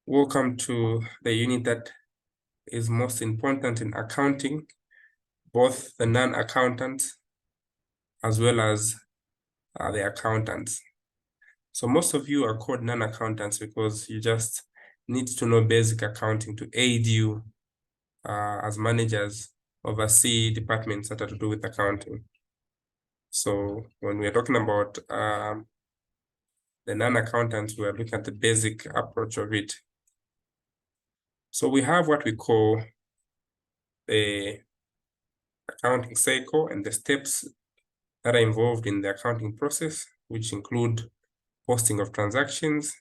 Welcome to the unit that is most important in accounting, both the non-accountants as well as the accountants. So most of you are called non-accountants because you just need to know basic accounting to aid you as managers oversee departments that are to do with accounting. So when we are talking about the non-accountants, we are looking at the basic approach of it. So we have what we call the accounting cycle and the steps that are involved in the accounting process, which include posting of transactions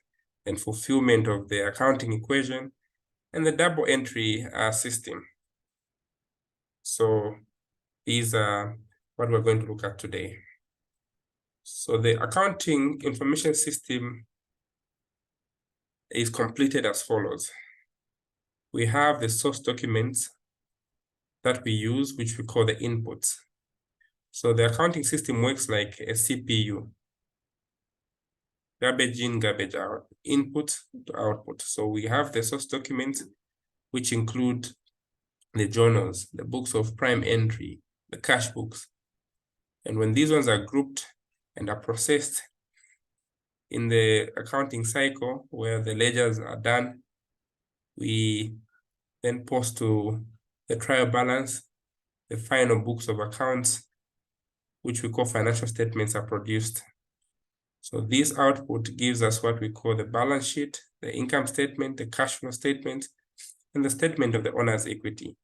and fulfillment of the accounting equation and the double entry system. So these are what we're going to look at today. So the accounting information system is completed as follows. We have the source documents that we use, which we call the inputs. So the accounting system works like a CPU. Garbage in, garbage out, input to output. So we have the source documents, which include the journals, the books of prime entry, the cash books. And when these ones are grouped and are processed in the accounting cycle where the ledgers are done, we then post to the trial balance, the final books of accounts, which we call financial statements, are produced. So this output gives us what we call the balance sheet, the income statement, the cash flow statement, and the statement of the owner's equity.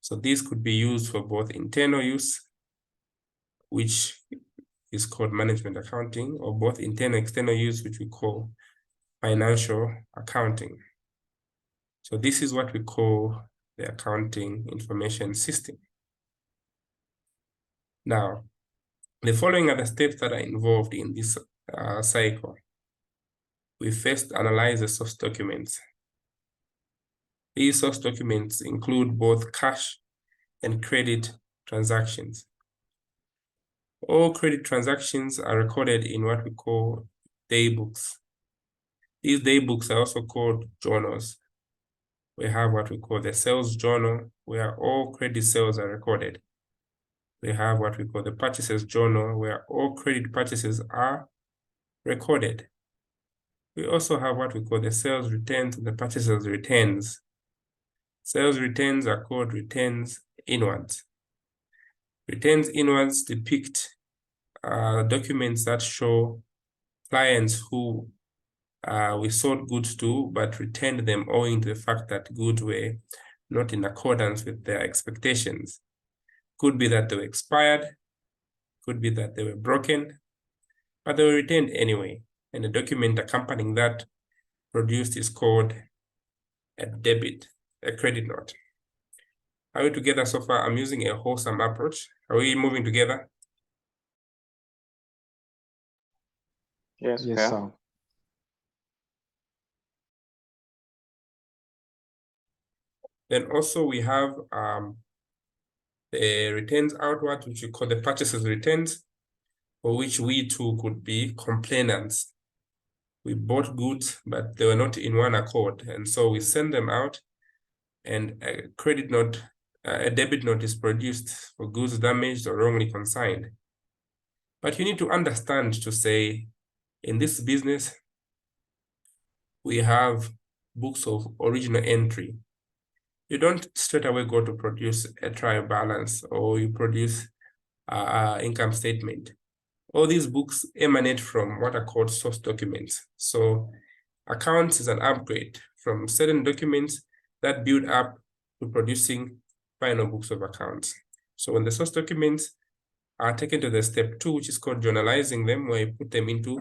So these could be used for both internal use, which is called management accounting, or both internal and external use, which we call financial accounting. So this is what we call the accounting information system. Now, the following are the steps that are involved in this cycle. We first analyze the source documents. These source documents include both cash and credit transactions. All credit transactions are recorded in what we call day books. These day books are also called journals. We have what we call the sales journal, where all credit sales are recorded. We have what we call the purchases journal, where all credit purchases are recorded. We also have what we call the sales returns and the purchases returns. Sales returns are called returns inwards. Returns inwards depict documents that show clients who we sold goods to, but returned them owing to the fact that goods were not in accordance with their expectations. Could be that they were expired, could be that they were broken, but they were returned anyway. And the document accompanying that produced is called a credit note. Are we together so far? I'm using a wholesome approach. Are we moving together? Yes, Yes, sir. Then also we have the returns outward, which we call the purchases returns, for which we too could be complainants. We bought goods, but they were not in one accord. And so we send them out and a credit note, a debit note is produced for goods damaged or wrongly consigned. But you need to understand to say, in this business, we have books of original entry. You don't straight away go to produce a trial balance or you produce income statement. All these books emanate from what are called source documents. So accounts is an upgrade from certain documents that build up to producing final books of accounts. So when the source documents are taken to the step 2, which is called journalizing them, where you put them into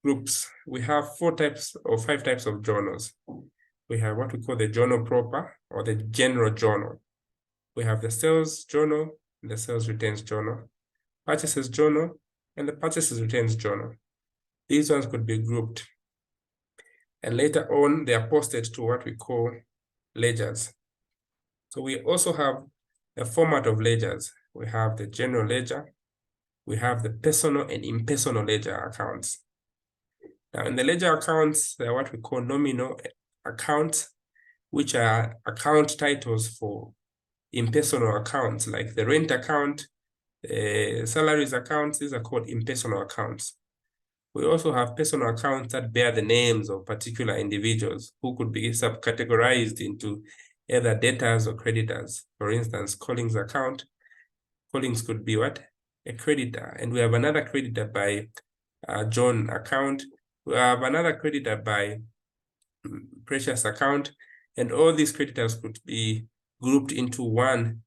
groups, we have 4 types or 5 types of journals. We have what we call the journal proper or the general journal. We have the sales journal, the sales returns journal, purchases journal, and the purchases returns journal. These ones could be grouped. And later on, they are posted to what we call ledgers. So we also have a format of ledgers. We have the general ledger. We have the personal and impersonal ledger accounts. Now, in the ledger accounts, they are what we call nominal accounts, which are account titles for impersonal accounts, like the rent account, salaries accounts. These are called impersonal accounts. We also have personal accounts that bear the names of particular individuals who could be subcategorized into either debtors or creditors. For instance, Collins' account. Collins could be what? A creditor. And we have another creditor by John account. We have another creditor by Precious account. And all these creditors could be grouped into one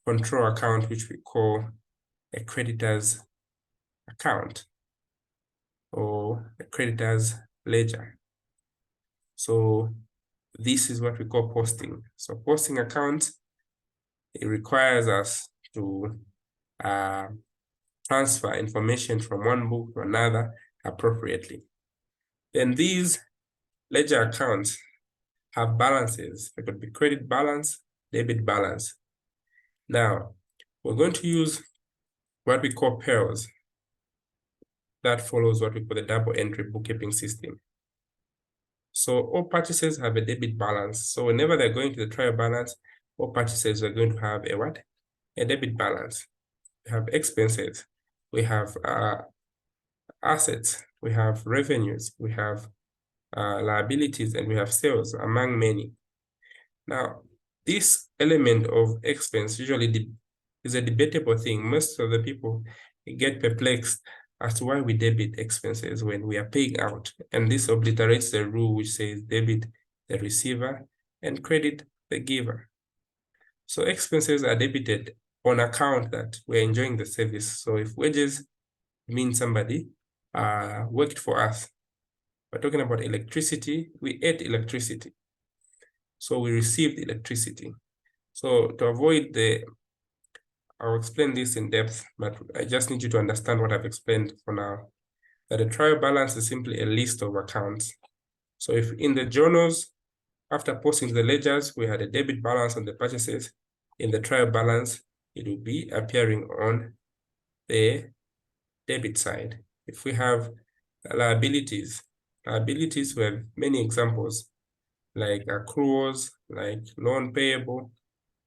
control account, which we call a creditor's account or a creditor's ledger. So this is what we call posting. So posting accounts, it requires us to transfer information from one book to another appropriately. Then these ledger accounts have balances. It could be credit balance, debit balance. Now, we're going to use what we call pairs. That follows what we call the double entry bookkeeping system. So all purchases have a debit balance. So whenever they're going to the trial balance, all purchases are going to have a what? A debit balance. We have expenses, we have assets, we have revenues, we have liabilities, and we have sales, among many. Now, this element of expense usually is a debatable thing. Most of the people get perplexed as to why we debit expenses when we are paying out. And this obliterates the rule which says debit the receiver and credit the giver. So expenses are debited on account that we're enjoying the service. So if wages mean somebody worked for us, we're talking about electricity, we ate electricity. So we received electricity. So to avoid I'll explain this in depth, but I just need you to understand what I've explained for now. That a trial balance is simply a list of accounts. So if in the journals, after posting the ledgers, we had a debit balance on the purchases, in the trial balance, it will be appearing on the debit side. If we have liabilities, we have many examples, like accruals, like loan payable.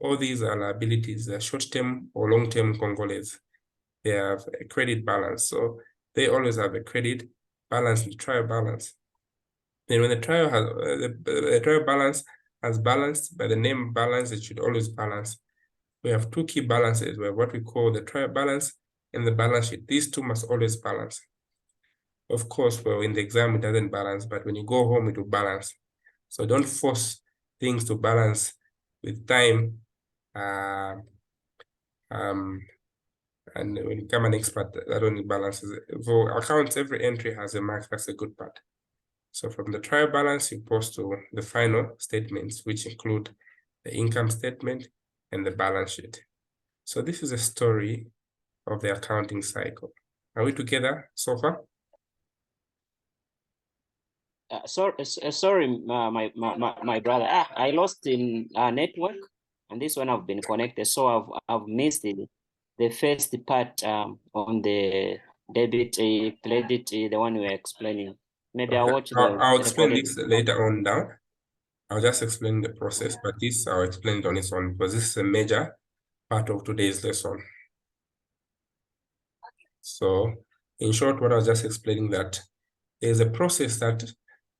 All these are liabilities, they're short-term or long-term Congoles. They have a credit balance. So they always have a credit balance and trial balance. Then when the trial has the trial balance has balanced by the name balance, it should always balance. We have two key balances. We have what we call the trial balance and the balance sheet. These two must always balance. Of course, well, in the exam, it doesn't balance, but when you go home, it will balance. So don't force things to balance with time. And when you become an expert, that only balances it. For accounts, every entry has a mark. That's a good part. So from the trial balance, you post to the final statements, which include the income statement and the balance sheet. So this is a story of the accounting cycle. Are we together so far? Sorry, my brother. I lost in network, and this one I've been connected, so I've missed the first part on the debit, credit, the one we were explaining. Maybe I'll watch I'll explain this later on down. I'll just explain the process, but this I'll explain on its own because this is a major part of today's lesson. So in short, what I was just explaining, that there's a process that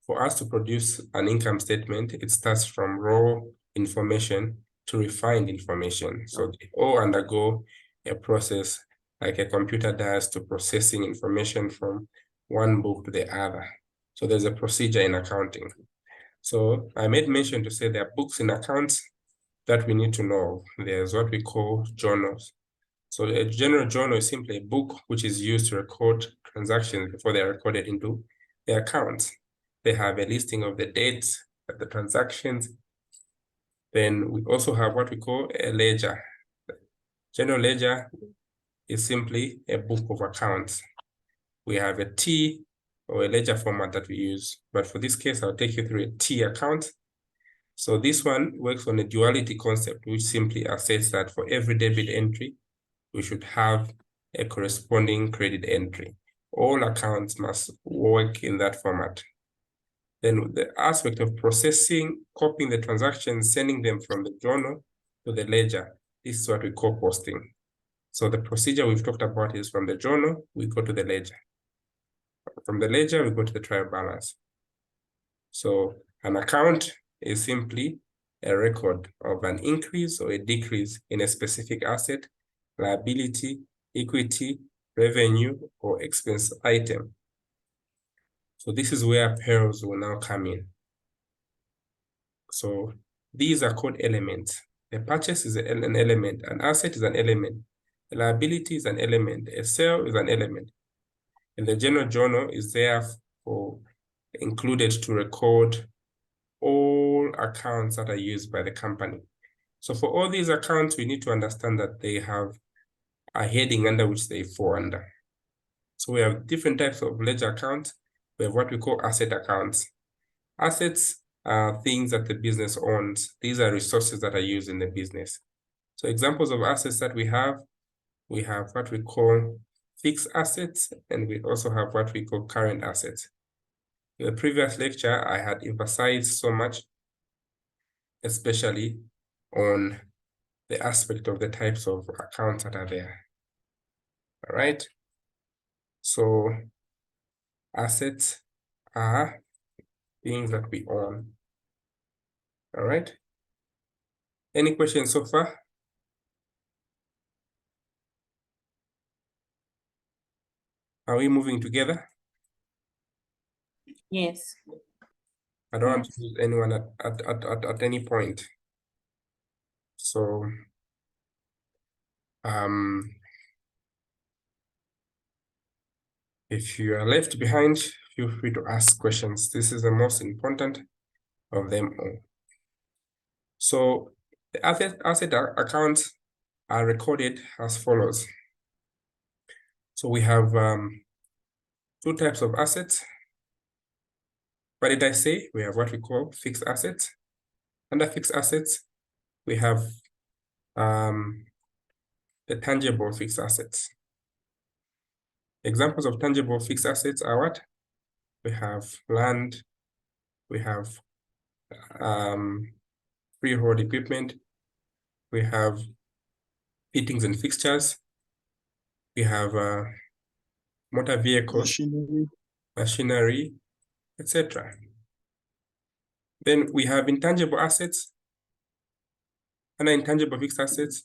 for us to produce an income statement, it starts from raw information to refined information. So they all undergo a process like a computer does to processing information from one book to the other. So there's a procedure in accounting. So I made mention to say there are books in accounts that we need to know. There's what we call journals. So a general journal is simply a book which is used to record transactions before they're recorded into the accounts. They have a listing of the dates of the transactions. Then we also have what we call a ledger. General ledger is simply a book of accounts. We have a T or a ledger format that we use, but for this case, I'll take you through a T account. So this one works on a duality concept, which simply asserts that for every debit entry, we should have a corresponding credit entry. All accounts must work in that format. Then the aspect of processing, copying the transactions, sending them from the journal to the ledger. This is what we call posting. So the procedure we've talked about is from the journal, we go to the ledger. From the ledger, we go to the trial balance. So an account is simply a record of an increase or a decrease in a specific asset, liability, equity, revenue, or expense item. So this is where payrolls will now come in. So these are called elements. A purchase is an element, an asset is an element, a liability is an element, a sale is an element. And the general journal is therefore included to record all accounts that are used by the company. So for all these accounts, we need to understand that they have a heading under which they fall under. So we have different types of ledger accounts. We have what we call asset accounts. Assets are things that the business owns. These are resources that are used in the business. So examples of assets that we have what we call fixed assets, and we also have what we call current assets. In the previous lecture, I had emphasized so much, especially on the aspect of the types of accounts that are there. All right. So assets are things that we own. All right. Any questions so far? Are we moving together? Yes. I don't want to lose anyone at any point. So if you are left behind, feel free to ask questions. This is the most important of them all. So the asset accounts are recorded as follows. So we have two types of assets. What did I say? We have what we call fixed assets. Under fixed assets, we have the tangible fixed assets. Examples of tangible fixed assets are what? We have land, we have freehold equipment, we have fittings and fixtures, we have motor vehicles, machinery, etc. Then we have intangible assets. Under intangible fixed assets,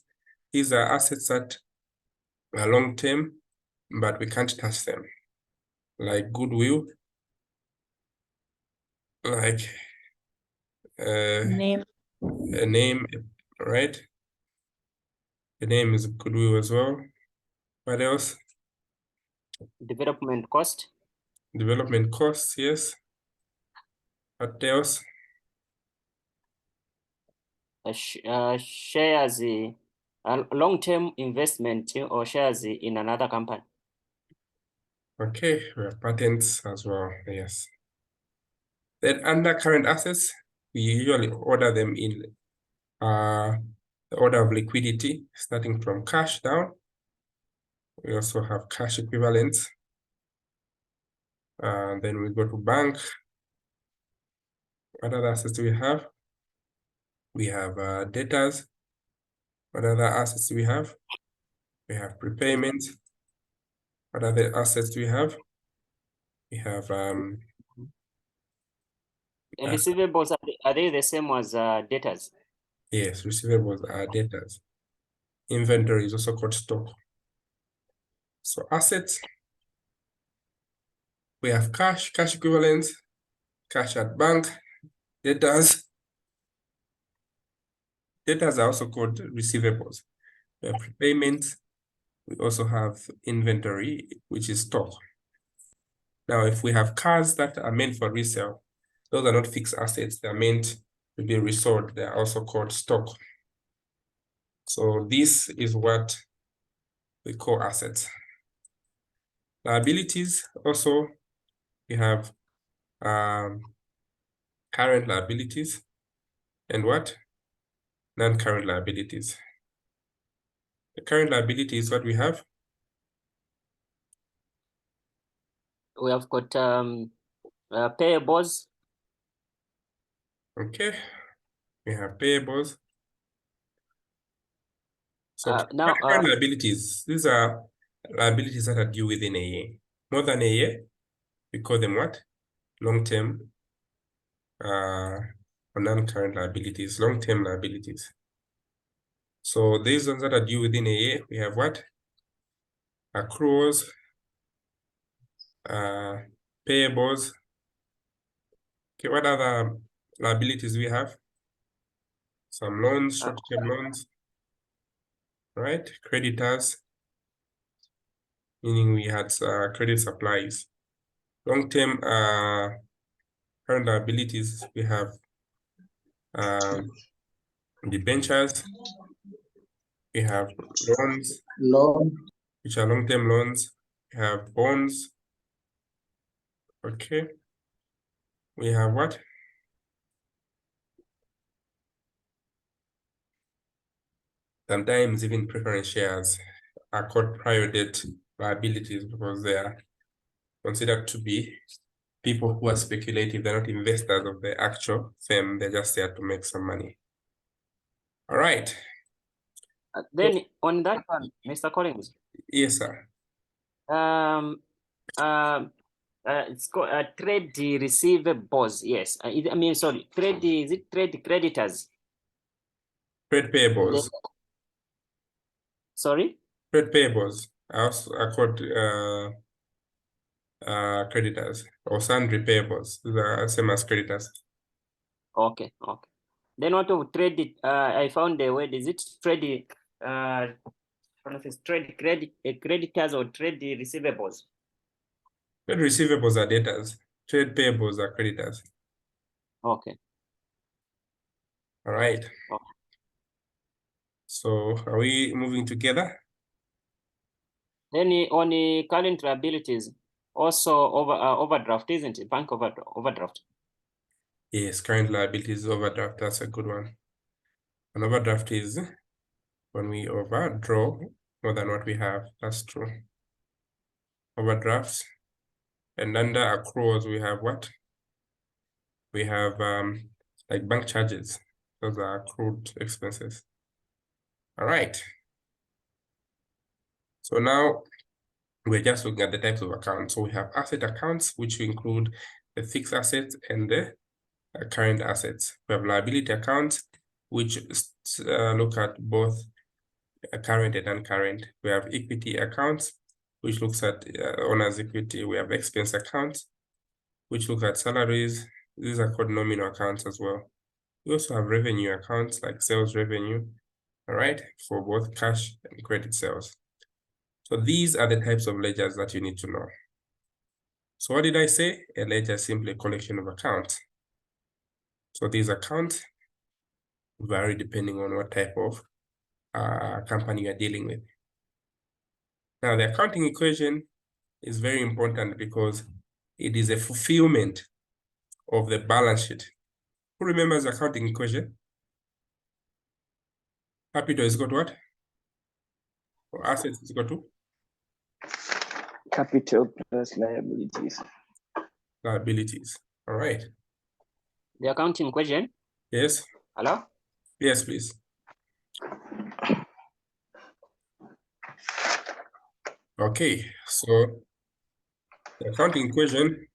these are assets that are long-term, but we can't touch them, like goodwill, like Name. a name, right? The name is goodwill as well. What else? Development cost. Development costs, yes. What else? Shares, long-term investment or shares in another company. Okay, we have patents as well, yes. Then under current assets, we usually order them in the order of liquidity, starting from cash down. We also have cash equivalents. Then we go to bank. What other assets do we have? We have debtors. What other assets do we have? We have prepayment. What other assets do we have? We have Receivables, are they the same as debtors? yes, receivables are debtors. Inventory is also called stock. So assets, we have cash, cash equivalents, cash at bank, debtors. Debtors are also called receivables. We have prepayments. We also have inventory, which is stock. Now, if we have cars that are meant for resale, those are not fixed assets. They're meant to be resold. They are also called stock. So this is what we call assets. Liabilities, also, we have current liabilities and what? Non-current liabilities. The current liability is what we have. We have got payables, Okay, we have payables. So now, current liabilities, these are liabilities that are due within a year. More than a year, we call them what? Long-term or non-current liabilities, long-term liabilities. So these ones that are due within a year, we have what? Accruals, payables. Okay, what other liabilities we have? Some loans, short-term loans, right? Creditors, meaning we had credit supplies. Long-term current liabilities, we have debentures, we have loans, which are long-term loans, we have bonds. Okay, we have what? Sometimes even preference shares are called prior debt liabilities because they are considered to be people who are speculative. They're not investors of the actual firm. They're just there to make some money. All right. then on that one, Mr. Collins. Yes, sir. It's called trade receivables. Yes, I mean, sorry, trade, is it trade creditors? Trade payables. Sorry? Trade payables are called creditors or sundry payables. These are same as creditors. Okay, okay. Then what of trade? I found the word. Is it trade? I don't know if it's trade creditors or trade receivables. Trade receivables are debtors. Trade payables are creditors. Okay. All right. Okay. So are we moving together? Then on the current liabilities, also overdraft, isn't it? Bank overdraft. Yes, current liabilities overdraft. That's a good one. An overdraft is when we overdraw more than what we have. That's true. Overdrafts. And under accruals, we have what? We have like bank charges. Those are accrued expenses. All right. So now we're just looking at the types of accounts. So we have asset accounts, which include the fixed assets and the current assets. We have liability accounts, which look at both current and non-current. We have equity accounts, which looks at owner's equity. We have expense accounts, which look at salaries. These are called nominal accounts as well. We also have revenue accounts like sales revenue, all right, for both cash and credit sales. So these are the types of ledgers that you need to know. So what did I say? A ledger is simply a collection of accounts. So these accounts vary depending on what type of company you're dealing with. Now, the accounting equation is very important because it is a fulfillment of the balance sheet. Who remembers the accounting equation? Capital is equal to what? Or assets is equal to? Capital plus liabilities. Liabilities. All right. The accounting equation. Yes. Hello? Yes, please. Okay, so the accounting equation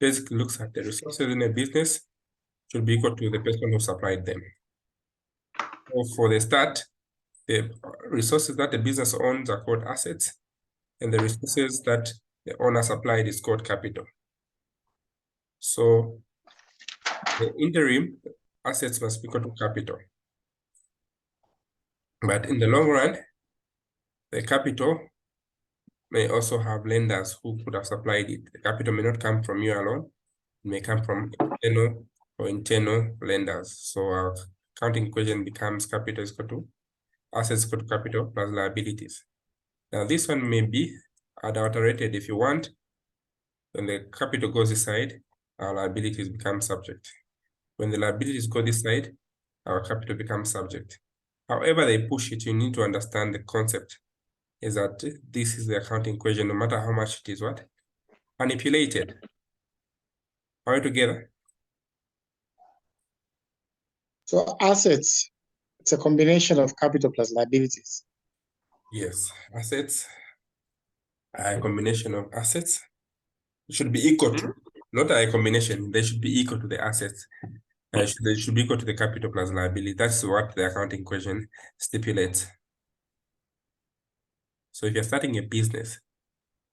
basically looks at the resources in a business should be equal to the person who supplied them. So for the start, the resources that the business owns are called assets, and the resources that the owner supplied is called capital. So the interim assets must be equal to capital. But in the long run, the capital may also have lenders who could have supplied it. The capital may not come from you alone. It may come from external or internal lenders. So our accounting equation becomes capital is equal to assets equal to capital plus liabilities. Now this one may be adulterated if you want. When the capital goes this side, our liabilities become subject. When the liabilities go this side, our capital becomes subject. However they push it, you need to understand the concept is that this is the accounting equation, no matter how much it is what? Manipulated. Are we together? So assets, it's a combination of capital plus liabilities. Yes, assets are a combination of assets. It should be equal to, not a combination, they should be equal to the assets. They should be equal to the capital plus liability. That's what the accounting equation stipulates. So if you're starting a business,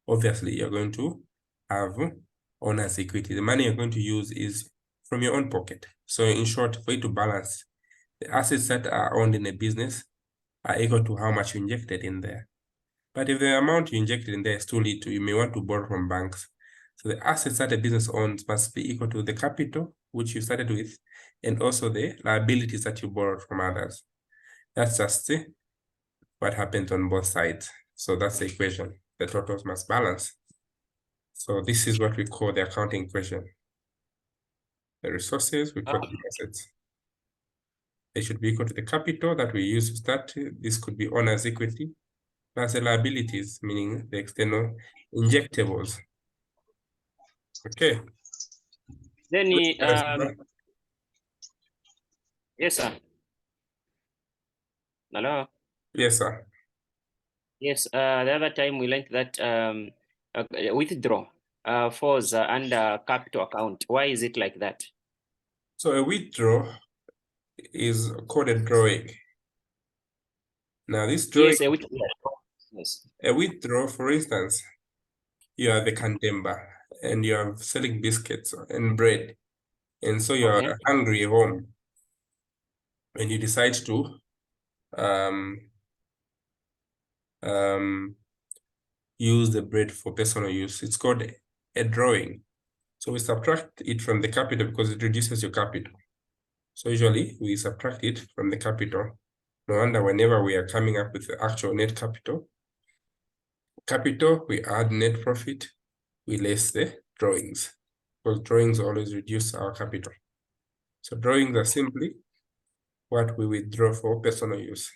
obviously you're going to have owner's equity. The money you're going to use is from your own pocket. So in short, for you to balance, the assets that are owned in a business are equal to how much you injected in there. But if the amount you injected in there is too little, you may want to borrow from banks. So the assets that a business owns must be equal to the capital, which you started with, and also the liabilities that you borrowed from others. That's just what happens on both sides. So that's the equation. The totals must balance. So this is what we call the accounting equation. The resources, we call the assets. They should be equal to the capital that we use to start. This could be owner's equity, plus the liabilities, meaning the external injectables. Okay. Then, yes, sir. Hello. Yes, sir. Yes, the other time we learned that withdraw falls under capital account. Why is it like that? So a withdraw is called a drawing. Now this drawing, Yes, withdraw. Yes. a withdraw, for instance, you are the Kandemba and you are selling biscuits and bread. And so you are hungry at home. And you decide to use the bread for personal use. It's called a drawing. So we subtract it from the capital because it reduces your capital. So usually we subtract it from the capital. No wonder whenever we are coming up with the actual net capital, we add net profit, we less the drawings, because drawings always reduce our capital. So drawings are simply what we withdraw for personal use.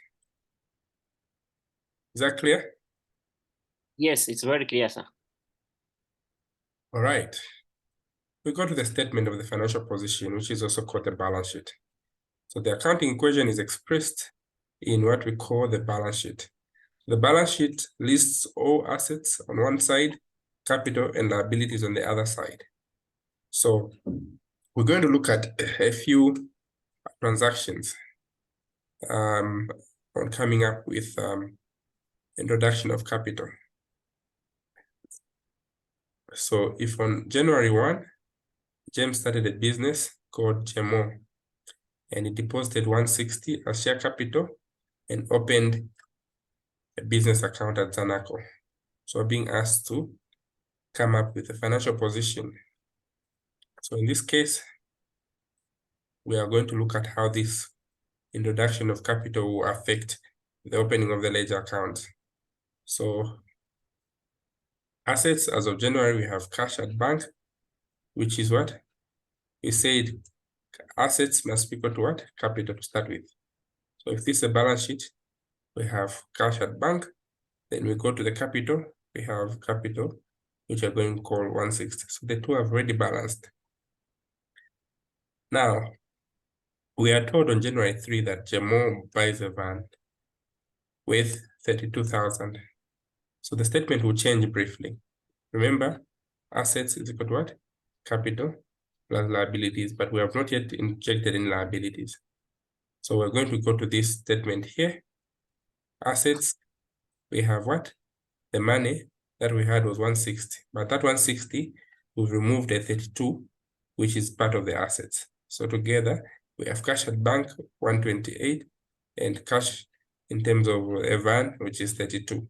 Is that clear? Yes, it's very clear, sir. All right. We go to the statement of the financial position, which is also called the balance sheet. So the accounting equation is expressed in what we call the balance sheet. The balance sheet lists all assets on one side, capital and liabilities on the other side. So we're going to look at a few transactions on coming up with introduction of capital. So if on January 1, James started a business called Jemo, and he deposited 160 as share capital and opened a business account at Zanaco. So being asked to come up with a financial position. So in this case, we are going to look at how this introduction of capital will affect the opening of the ledger account. So assets as of January, we have cash at bank, which is what? We said assets must be equal to what? Capital to start with. So if this is a balance sheet, we have cash at bank, then we go to the capital, we have capital, which are going to call 160. So the two have already balanced. Now, we are told on January 3 that Jemo buys a van with 32,000. So the statement will change briefly. Remember, assets is equal to what? Capital plus liabilities, but we have not yet injected in liabilities. So we're going to go to this statement here. Assets, we have what? The money that we had was 160, but that 160, we've removed a 32, which is part of the assets. So together, we have cash at bank, 128, and cash in terms of a van, which is 32.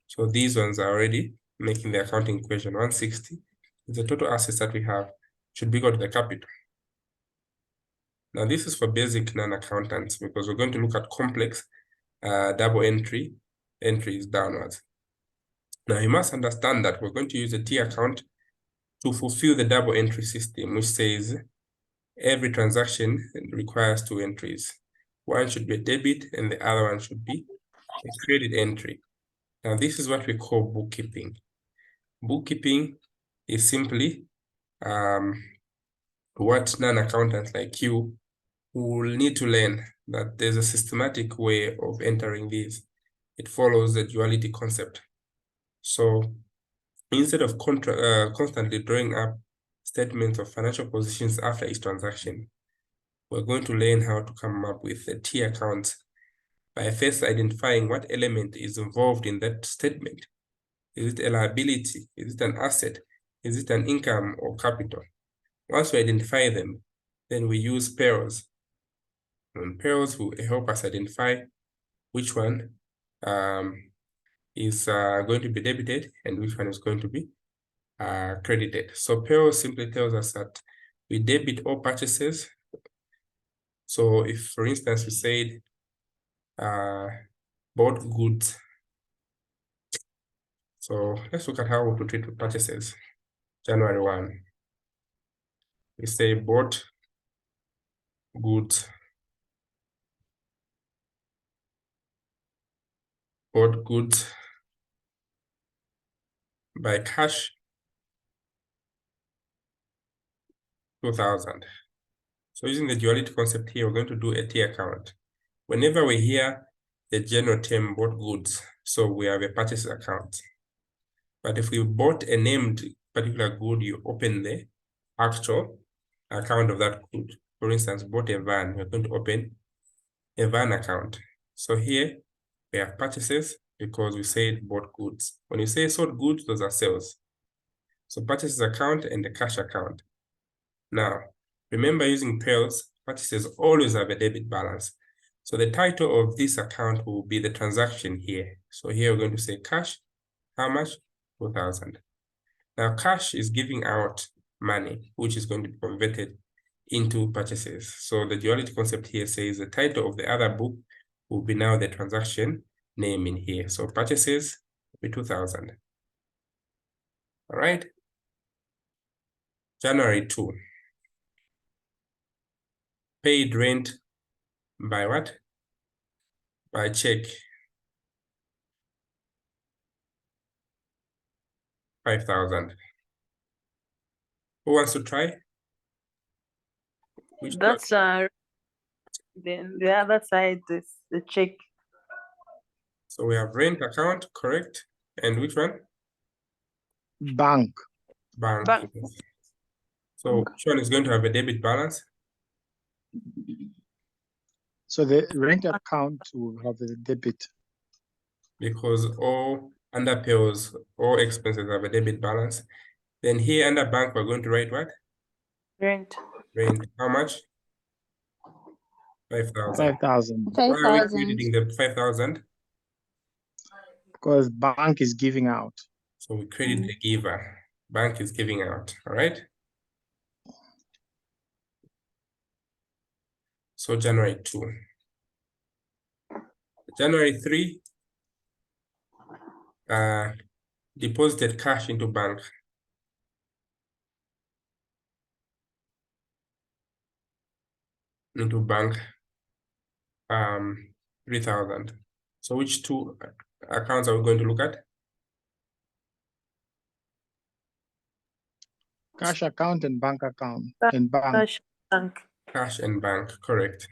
So these ones are already making the accounting equation 160. The total assets that we have should be equal to the capital. Now this is for basic non-accountants because we're going to look at complex double entries downwards. Now you must understand that we're going to use a T account to fulfill the double entry system, which says every transaction requires two entries. One should be a debit and the other one should be a credit entry. Now this is what we call bookkeeping. Bookkeeping is simply what non-accountants like you we'll need to learn that there's a systematic way of entering these. It follows the duality concept. So instead of constantly drawing up statements of financial positions after each transaction, we're going to learn how to come up with the T accounts by first identifying what element is involved in that statement. Is it a liability? Is it an asset? Is it an income or capital? Once we identify them, then we use pairs. And pairs will help us identify which one is going to be debited and which one is going to be credited. So pairs simply tells us that we debit all purchases. So if, for instance, we said bought goods. So let's look at how we treat purchases. January 1. We say bought goods. Bought goods by cash 2,000. So using the duality concept here, we're going to do a T account. Whenever we hear the general term bought goods, so we have a purchase account. But if we bought a named particular good, you open the actual account of that good. For instance, bought a van, we're going to open a van account. So here we have purchases because we said bought goods. When you say sold goods, those are sales. So purchases account and the cash account. Now, remember using pairs, purchases always have a debit balance. So the title of this account will be the transaction here. So here we're going to say cash, how much? 2,000. Now cash is giving out money, which is going to be converted into purchases. So the duality concept here says the title of the other book will be now the transaction name in here. So purchases will be 2,000. All right. January 2. Paid rent by what? By check. 5,000. Who wants to try? Which That's then the other side is the check. So we have rent account, correct? And which one? Bank. Bank. Bank. Yes. So which one is going to have a debit balance? So the rent account will have a debit. Because all under pairs, all expenses have a debit balance. Then here under bank, we're going to write what? Rent. Rent. How much? 5,000. 5,000. Why are we 5,000. crediting the 5,000? Because bank is giving out. So we credit the giver. Bank is giving out. All right. So January 2. January 3, deposited cash into bank. Into bank, 3,000. So which two accounts are we going to look at? Cash account and bank account. And bank. Cash bank. Cash and bank, correct.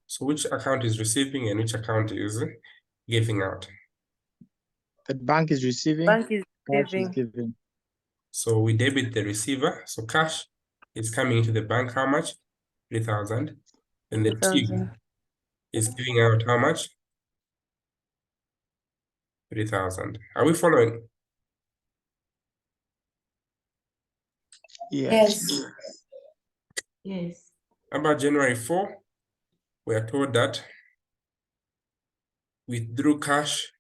So which account is receiving and which account is giving out? The bank is receiving. Bank is Cash is giving. giving. So we debit the receiver. So cash is coming into the bank. How much? 3,000. And the T 2,000. is giving out how much? 3,000. Are we following? Yes. Yes. About January 4, we are told that withdrew cash,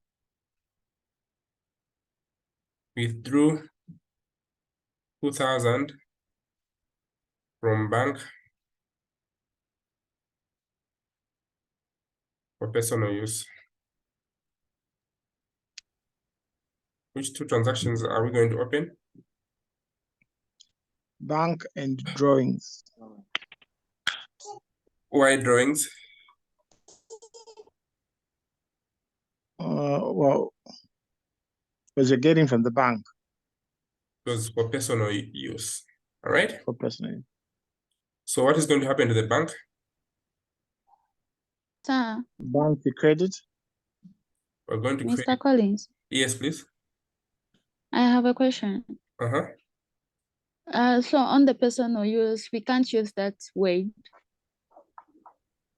withdrew 2,000 from bank for personal use. Which two transactions are we going to open? Bank and drawings. Why drawings? Well, because you're getting from the bank Because for personal use. All right. for personal. So what is going to happen to the bank? Sir, Bank credit. We're going to Mr. create. Collins, Yes, please. I have a question. So on the personal use, we can't use that word.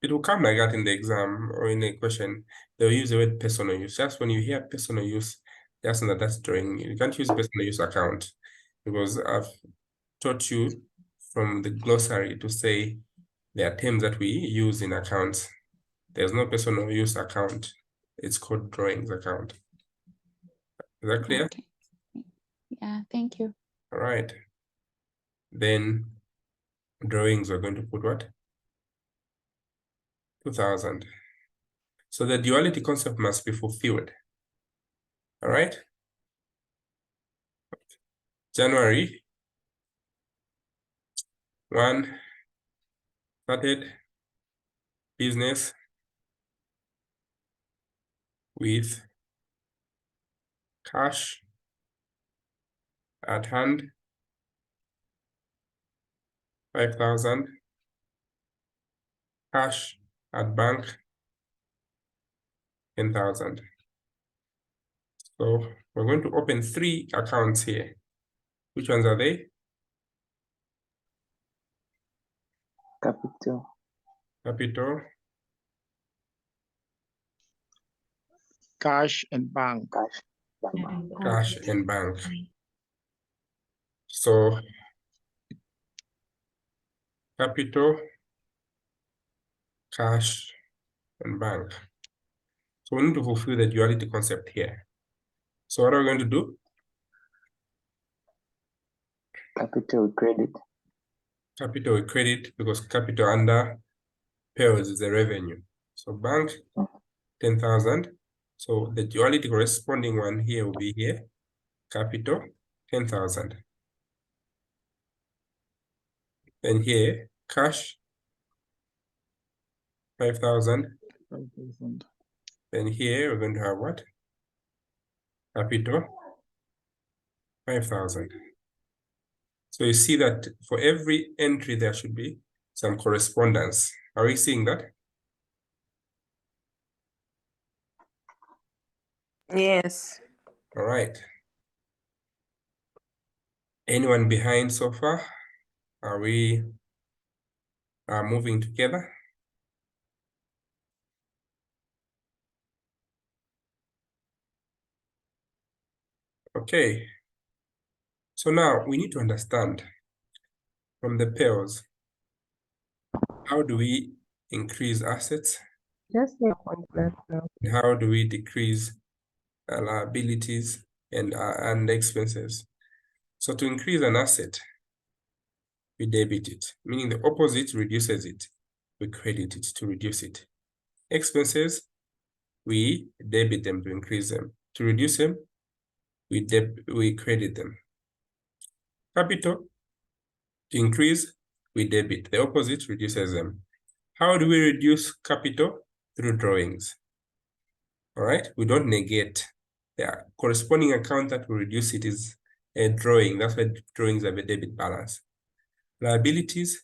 It will come like that in the exam or in a question. They'll use the word personal use. Just when you hear personal use, just know that that's drawing. You can't use personal use account because I've taught you from the glossary to say there are terms that we use in accounts. There's no personal use account. It's called drawings account. Is that clear? Okay. Yeah, thank you. All right. Then drawings, we're going to put what? 2000. So the duality concept must be fulfilled. All right. January 1 started business with cash at hand, 5,000, cash at bank, 10,000. So we're going to open 3 accounts here. Which ones are they? Capital. Capital, Cash and bank. cash, and bank. So capital, cash, and bank. So we need to fulfill the duality concept here. So what are we going to do? Capital credit. Capital with credit, because capital under pairs is the revenue. So bank, 10,000. So the duality corresponding one here will be here. Capital, 10,000. Then here, cash, 5,000. 5,000. Then here, we're going to have what? Capital, 5,000. So you see that for every entry, there should be some correspondence. Are we seeing that? Yes. All right. Anyone behind so far? Are we moving together? Okay. So now we need to understand from the pairs, how do we increase assets? Just a point left now. And how do we decrease liabilities and expenses? So to increase an asset, we debit it, meaning the opposite reduces it. We credit it to reduce it. Expenses, we debit them to increase them. To reduce them, we credit them. Capital, to increase, we debit. The opposite reduces them. How do we reduce capital? Through drawings. All right, we don't negate. The corresponding account that will reduce it is a drawing. That's why drawings have a debit balance. Liabilities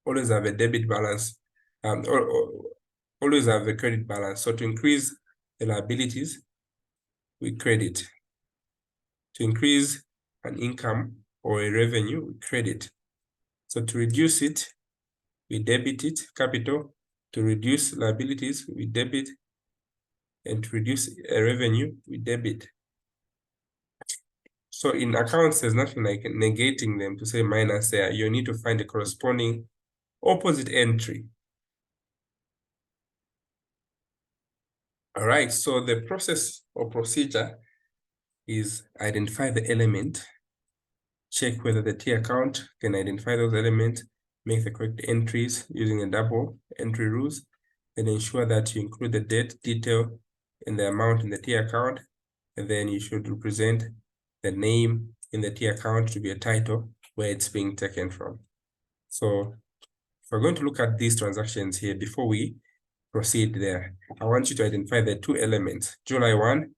always have a debit balance, always have a credit balance. So to increase the liabilities, we credit. To increase an income or a revenue, we credit. So to reduce it, we debit it, capital. To reduce liabilities, we debit. And to reduce a revenue, we debit. So in accounts, there's nothing like negating them to say minus there. You need to find a corresponding opposite entry. All right, so the process or procedure is identify the element, check whether the T account can identify those elements, make the correct entries using a double entry rules, and ensure that you include the date, detail, and the amount in the T account, and then you should represent the name in the T account to be a title where it's being taken from. So if we're going to look at these transactions here before we proceed there, I want you to identify the 2 elements. July 1,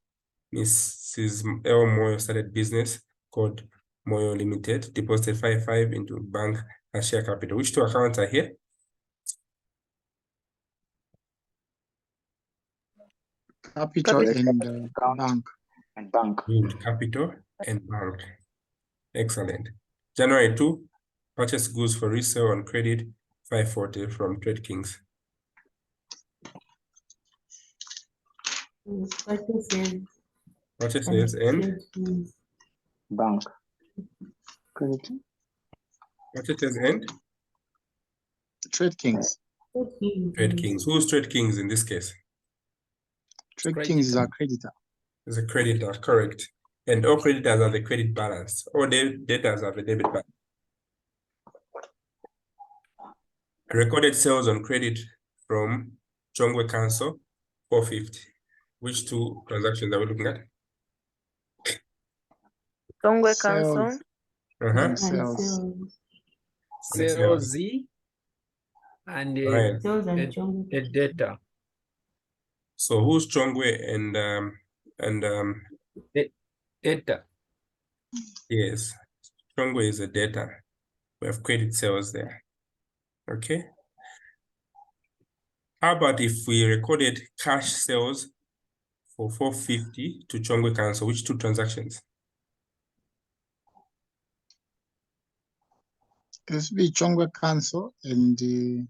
Mrs. L. Moyo started business called Moyo Limited, deposited 55 into bank as share capital. Which 2 accounts are here? Capital and Account. bank. And bank. Good. Capital and bank. Excellent. January 2, purchase goods for resale on credit, 540 from Trade Kings. Purchases and Bank. Credit. purchases and Trade Kings. Trade Kings. Who's Trade Kings in this case? Trade Kings is a creditor. Is a creditor, correct. And all creditors have the credit balance. All debtors have a debit balance. Recorded sales on credit from Chongwe Council, 450. Which two transactions are we looking at? Chongwe Sales. Council. And sales. Sales and Right. a data. So who's Chongwe and Data. yes, Chongwe is a data. We have credit sales there. Okay. How about if we recorded cash sales for 450 to Chongwe Council? Which two transactions? This will be Chongwe Council and the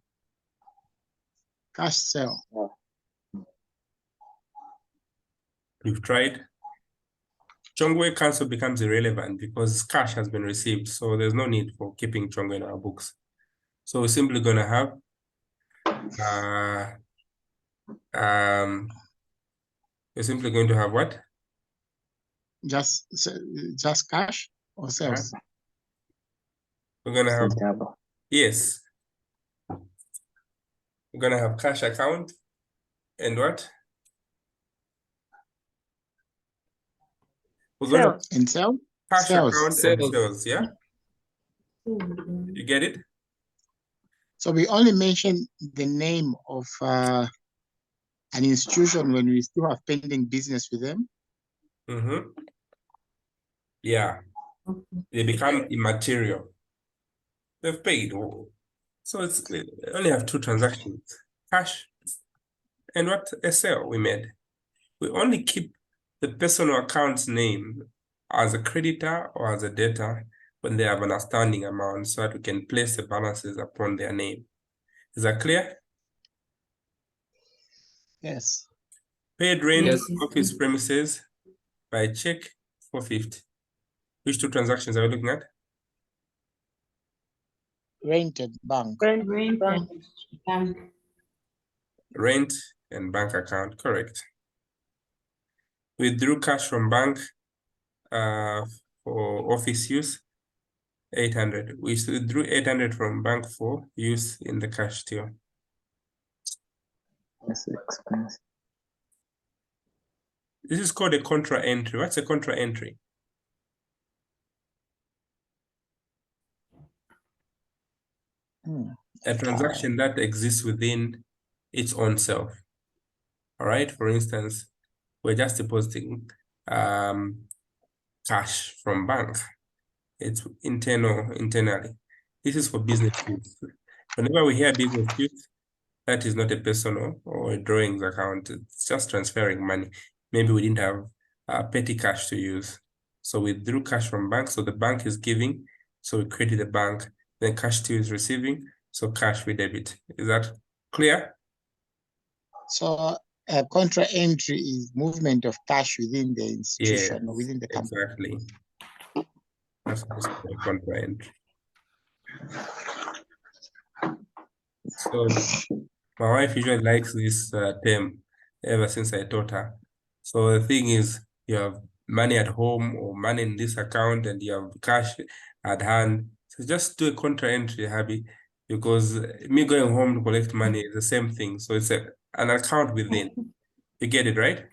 cash sale. We've tried. Chongwe Council becomes irrelevant because cash has been received, so there's no need for keeping Chongwe in our books. So we're simply gonna have we're simply going to have what? Just cash or sales? We're gonna have, Double. yes. We're gonna have cash account and what? We're gonna Sales. And sell? cash Sales. account and Sales. sales, yeah? You get it? So we only mention the name of an institution when we still have pending business with them. Mm-hmm. Yeah. They become immaterial. They've paid. So we only have two transactions. Cash and what? A sale we made. We only keep the personal account's name as a creditor or as a debtor when they have an outstanding amount so that we can place the balances upon their name. Is that clear? Yes. Paid rent Yes. office premises by check, 450. Which two transactions are we looking at? Rented bank. Rent and bank account, correct. Withdrew cash from bank for office use, 800. We withdrew 800 from bank for use in the cash till. That's expensive. This is called a contra entry. What's a contra entry? A transaction that exists within its own self. All right. For instance, we're just depositing cash from bank. It's internally. This is for business use. Whenever we hear business use, that is not a personal or a drawings account. It's just transferring money. Maybe we didn't have petty cash to use. So we withdrew cash from bank. So the bank is giving. So we credit the bank. Then cash still is receiving. So cash we debit. Is that clear? So a contra entry is movement of cash within the institution or within the company. Exactly. That's a contra entry. So my wife usually likes this term ever since I taught her. So the thing is, you have money at home or money in this account and you have cash at hand. So just do a contra entry, Habi, because me going home to collect money is the same thing. So it's an account within. You get it, right?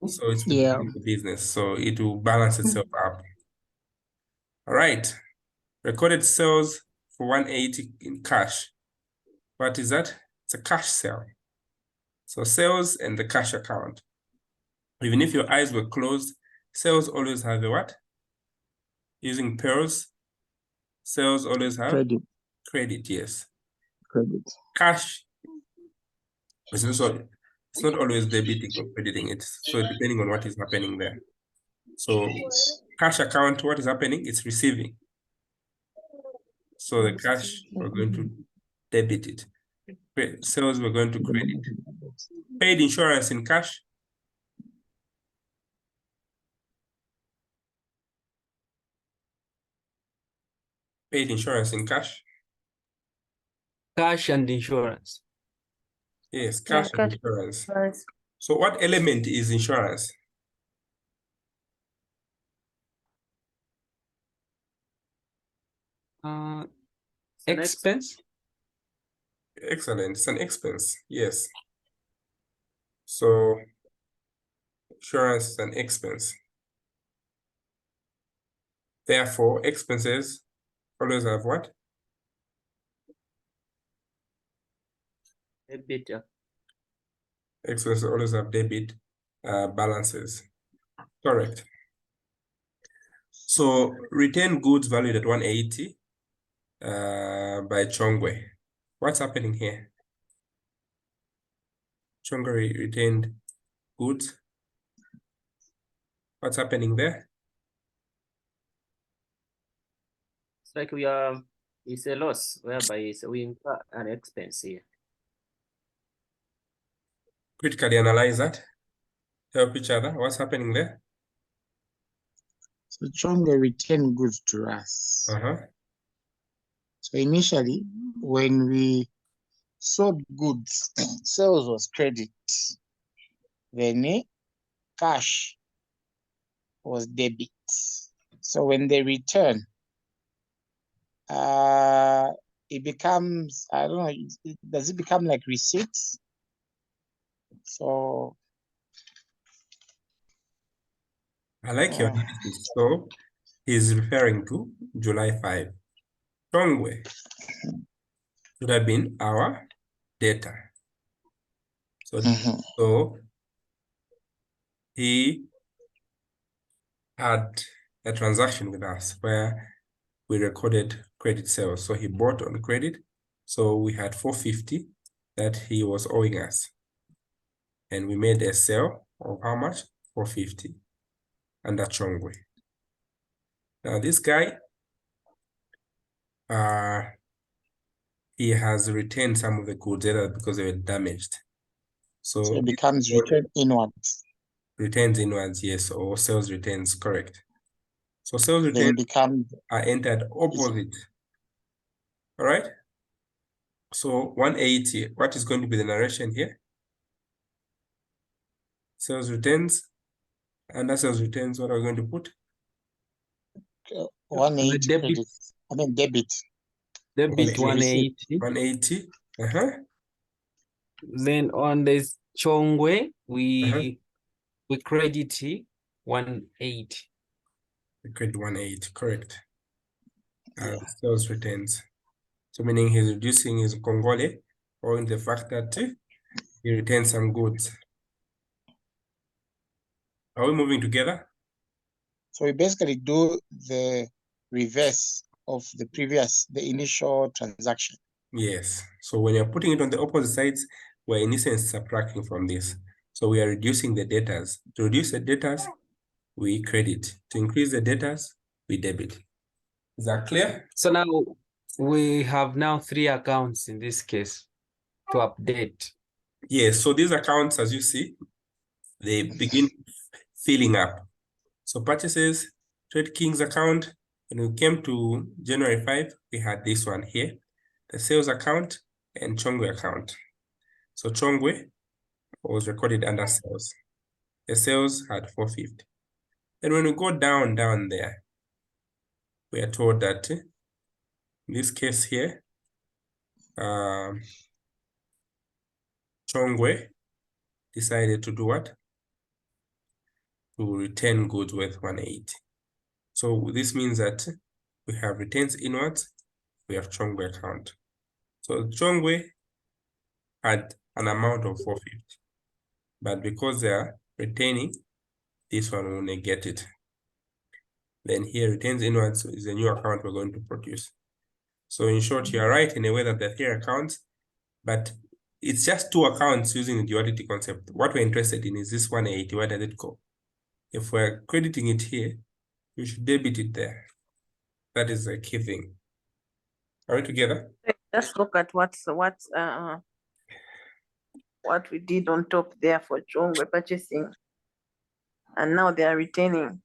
So it's within the business. So it will balance itself up. All right. Recorded sales for 180 in cash. What is that? It's a cash sale. So sales and the cash account. Even if your eyes were closed, sales always have a what? Using pearls, sales always have Credit. credit, yes. Credit. Cash is also It's not always debiting or crediting it. So depending on what is happening there. So cash account, what is happening? It's receiving. So the cash, we're going to debit it. Sales, we're going to credit. Paid insurance in cash. Paid insurance in cash. Cash and insurance. Yes, Yeah, cash and cash. insurance. Nice. So what element is insurance? Expense. Excellent. It's an expense. Yes. So insurance is an expense. Therefore, expenses always have what? Debit. Expenses always have debit balances. Correct. So return goods valued at 180 by Chongwe. What's happening here? Chongwe retained goods. What's happening there? It's like it's a loss whereby we incur an expense here. Critically analyze that. Help each other. What's happening there? So Chongwe returned goods to us. So initially, when we sold goods, sales was credit. Then cash was debit. So when they return, it becomes, I don't know, does it become like receipts? So I like your analysis. So he's referring to July 5. Chongwe should have been our data. So, so he had a transaction with us where we recorded credit sales. So he bought on credit. So we had 450 that he was owing us. And we made a sale of how much? 450 under Chongwe. Now this guy, he has retained some of the goods either because they were damaged. So it becomes return inwards. Returns inwards, yes, or sales returns, correct. So sales Then returns become are entered opposite. All right. So 180, what is going to be the narration here? Sales returns, under sales returns, what are we going to put? 180 Debit. credit. I mean debit. Debit Okay. 180. 180. Then on this Chongwe, we credit 180. We credit 180, correct. Sales returns. So meaning he's reducing his Congole, owing the fact that he retains some goods. Are we moving together? So we basically do the reverse of the initial transaction. Yes. So when you're putting it on the opposite sides, we're in essence subtracting from this. So we are reducing the debtors. To reduce the debtors, we credit. To increase the debtors, we debit. Is that clear? So now we have now 3 accounts in this case to update. Yes. So these accounts, as you see, they begin filling up. So purchases, Trade King's account. When we came to January 5, we had this one here, the sales account and Chongwe account. So Chongwe was recorded under sales. The sales had 450. And when we go down there, we are told that in this case here, Chongwe decided to do what? To return goods worth 180. So this means that we have returns inwards, we have Chongwe account. So Chongwe had an amount of 450, but because they are retaining, this one will negate it. Then here returns inwards is a new account we're going to produce. So in short, you are right in a way that there are 3 accounts, but it's just two accounts using the duality concept. What we're interested in is this 180. Where does it go? If we're crediting it here, we should debit it there. That is the key thing. Are we together? Just look at what we did on top there for Chongwe purchasing. And now they are retaining.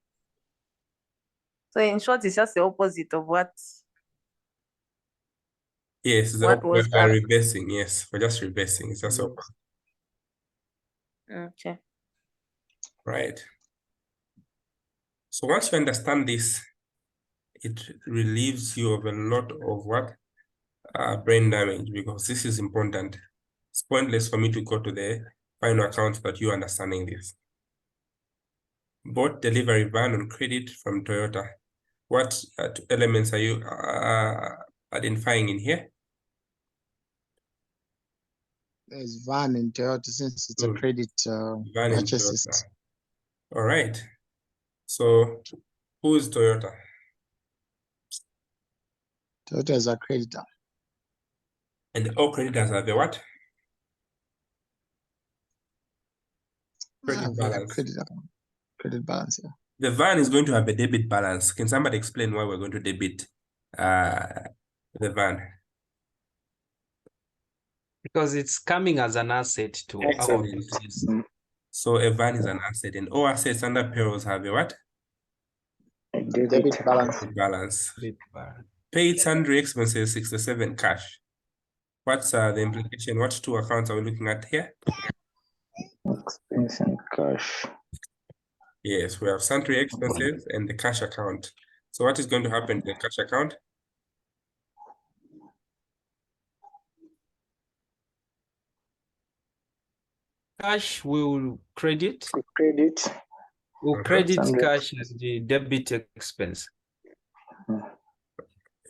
So in short, it's just the opposite of what. Yes, What was we're that? reversing. Yes, we're just reversing. It's just opposite. Okay. Right. So once you understand this, it relieves you of a lot of what? Brain damage, because this is important. It's pointless for me to go to the final account without you understanding this. Bought delivery van on credit from Toyota. What elements are you identifying in here? There's van in Toyota since it's a Good. credit Van and purchases. Toyota. All right. So who is Toyota? Toyota is a creditor. And all creditors are the what? Credit balance. Credit balance, yeah. The van is going to have a debit balance. Can somebody explain why we're going to debit the van? Because it's coming as an asset to our Excellent. business. So a van is an asset, and all assets under payrolls have a what? Debit balance. Debit balance. Debit balance. Paid sundry expenses 67 cash. What's the implication? What two accounts are we looking at here? Expense and cash. Yes, we have sundry expenses and the cash account. So what is going to happen to the cash account? Cash will credit. Credit. Will Okay. credit Sundry cash as the debit expense.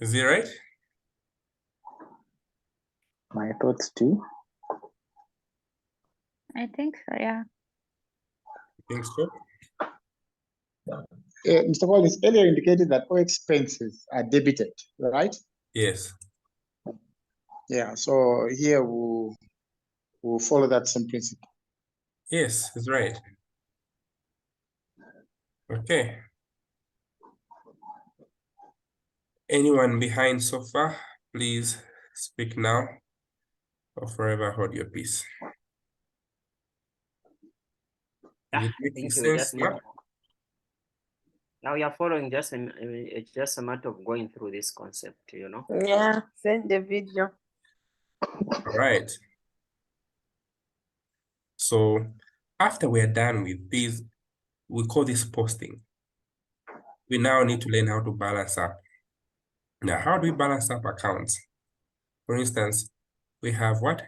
Is it right? My thoughts too. I think so, yeah. Think so? Mr. Collins earlier indicated that all expenses are debited, right? Yes. Yeah, so here we'll follow that same principle. Yes, it's right. Okay. Anyone behind so far, please speak now or forever hold your peace. Is it I making think we just sense need. now? Now you're following it's just a matter of going through this concept, you know. Yeah, send the video. All right. So after we're done with this, we call this posting. We now need to learn how to balance up. Now, how do we balance up accounts? For instance, we have what?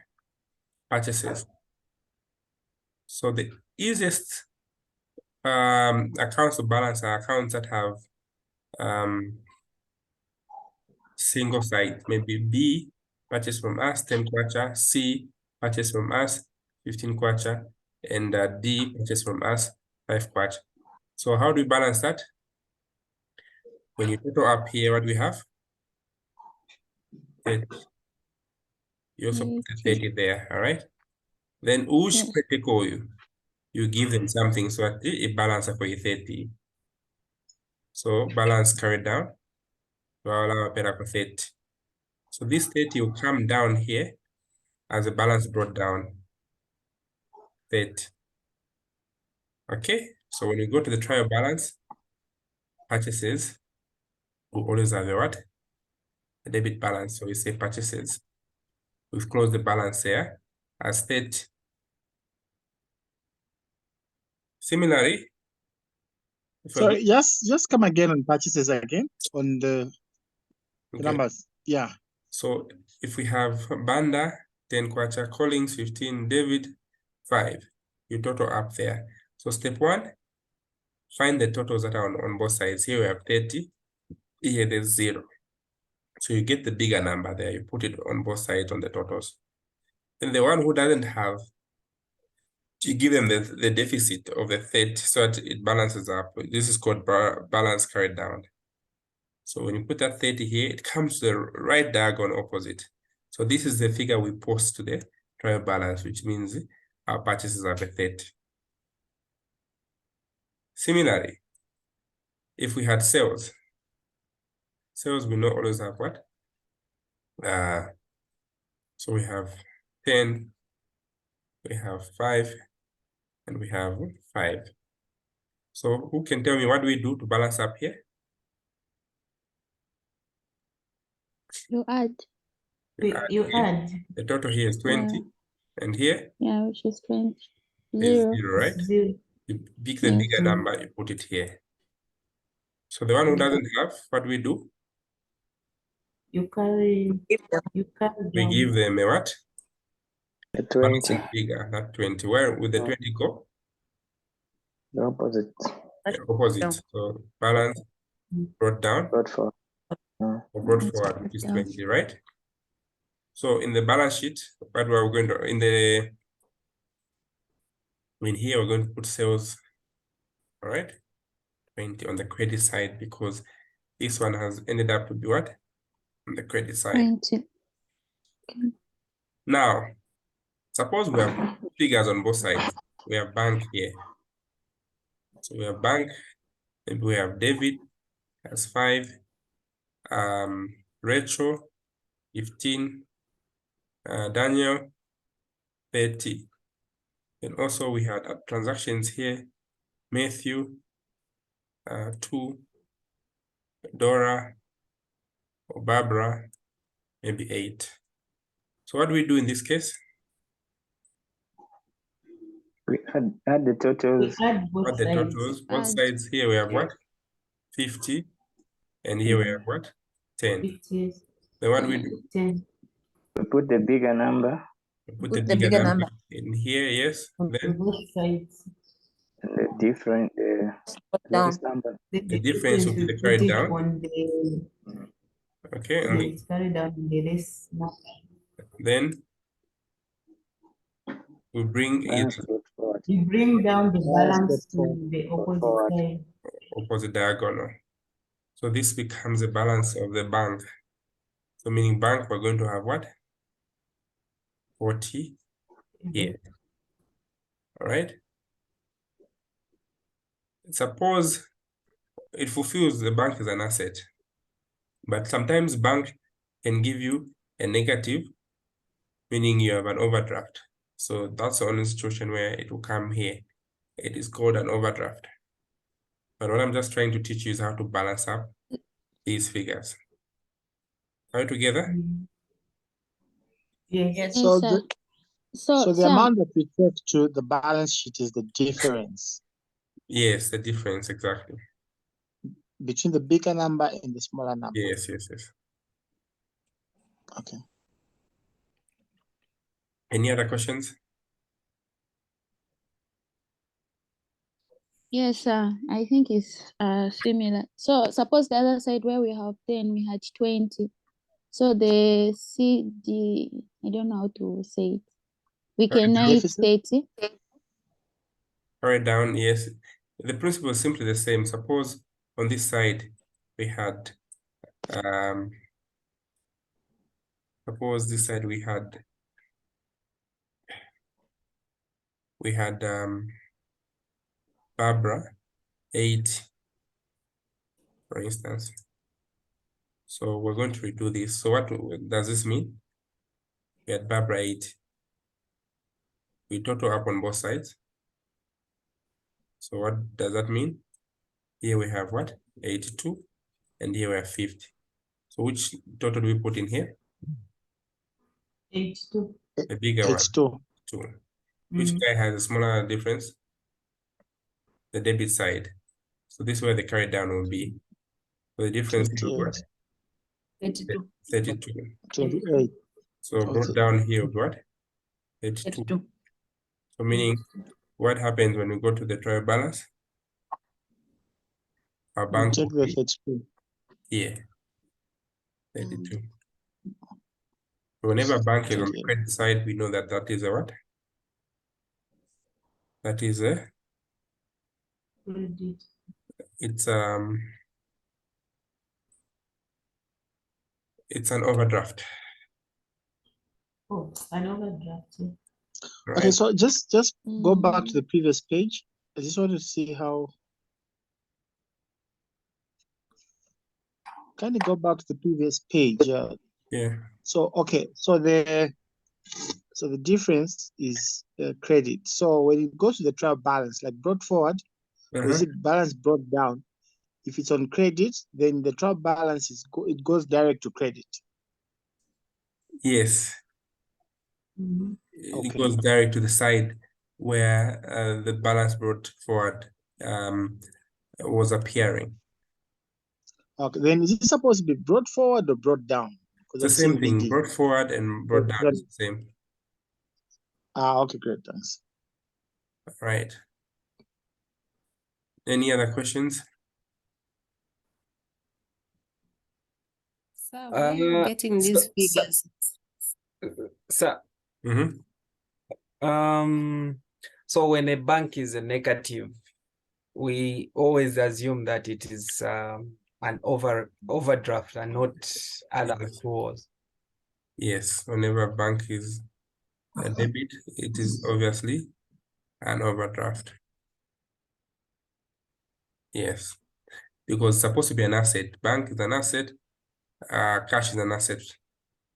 Purchases. So the easiest accounts to balance are accounts that have single site, maybe B, purchase from us, 10 kwacha, C, purchase from us, 15 kwacha, and D, purchase from us, 5 kwacha. So how do we balance that? When you total up here, what do we have? 30. You also put the 30 there, all right? Then Yes. you give them something so that it balances for you 30. So balance carried down. So this 30 will come down here as a balance brought down 30. Okay, so when you go to the trial balance, purchases will always have a what? A debit balance. So we say purchases. We've closed the balance here as 30. Similarly, Sorry, just come again on purchases again on the okay. numbers. Yeah. So if we have Banda, 10 kwacha, Collins, 15, David, 5, you total up there. So step 1, find the totals that are on both sides. Here we have 30, here there's 0. So you get the bigger number there, you put it on both sides on the totals. And the one who doesn't have, you give them the deficit of the 30 so that it balances up. This is called balance carried down. So when you put that 30 here, it comes to the right diagonal opposite. So this is the figure we post to the trial balance, which means our purchases are the 30. Similarly, if we had sales we know always have what? So we have 10, we have 5, and we have 5. So who can tell me what do we do to balance up here? You add. You here. add. The total here is 20, and here Yeah, which is 20. is 0. 0, right? 0. You pick the Yes. bigger number, you put it here. So the one who doesn't have, what do we do? You carry Give them We down. give them a what? The Balance 20, figure, not 20. Where would the 20 go? the opposite. Yeah, opposite. So balance brought down Brought forward. or brought Balance forward, brought which is down. 20, right? So in the balance sheet, what we're going to here we're going to put sales, all right? 20 on the credit side, because this one has ended up to be what? On the credit side. 20. Now, suppose we have figures on both sides. We have bank here. So we have bank, maybe we have David has 5, Rachel 15, Daniel 30. And also we had transactions here, Matthew 2, Dora or Barbara maybe 8. So what do we do in this case? We add the We totals. add both What the sides. totals? Both Add. sides here we have what? 50, and here we have what? 10. 50, Then what do we do? 10. We put the bigger number We put Put the bigger number in here, yes. On Then both sides. and the different, down. lowest number. The difference will be we the put carried it down. on the Okay, and it's carried down on the rest now. then we bring it Balance brought forward. You bring down the balance to forward. the opposite Forward. side. opposite diagonal. So this becomes the balance of the bank. So meaning bank, we're going to have what? 40 here. All right. Suppose it fulfills the bank as an asset, but sometimes bank can give you a negative, meaning you have an overdraft. So that's the only situation where it will come here. It is called an overdraft. But what I'm just trying to teach you is how to balance up these figures. Are we together? Yes. Yes. So Yes, sir. the, So, so the sir, amount that we take to the balance sheet is the difference Yes, the difference, exactly. between the bigger number and the smaller number. Yes, yes, yes. Okay. Any other questions? yes, sir. I think it's similar. So suppose the other side where we have 10, we had 20. So the CD, I don't know how to say it. We can now it Deficit? 30. Write down, yes. The principle is simply the same. Suppose on this side we had suppose this side we had Barbara 8, for instance. So we're going to redo this. So what does this mean? We had Barbara 8. We total up on both sides. So what does that mean? Here we have what? 82, and here we have 50. So which total do we put in here? 82. The bigger one. It's 2. 2. Which guy has a smaller difference? The debit side. So this is where the carry down will be. So the difference is what? 82. 32. 28. So brought down here with what? 32. 82. So meaning what happens when we go to the trial balance? Our We bank take will the be 32. here. 32. So whenever bank is on the Okay. credit side, we know that that is a what? That is a Credit. it's an overdraft. Oh, an overdraft. Yeah. Okay, right? so just go back to Mm. the previous page. I just want to see how. Kind of go back to the previous page. Yeah. So okay, so the difference is credit. So when you go to the trial balance, like brought forward, or is Uh-huh. it balance brought down? If it's on credit, then the trial balance it goes direct to credit. Yes. Mhm. It Okay. goes direct to the side where the balance brought forward was appearing. Okay. Then is it supposed to be brought forward or brought down? Because It's the I'm same seeing thing. BD. Brought forward and brought down is the same. Okay, great, thanks. Right. Any other questions? Sir, where are you getting these figures? So, Mm-hmm. so when a bank is a negative, we always assume that it is an overdraft and not other Yes. accruals. Yes. Whenever a bank is a debit, it is obviously an overdraft. Yes. Because it's supposed to be an asset. Bank is an asset, cash is an asset.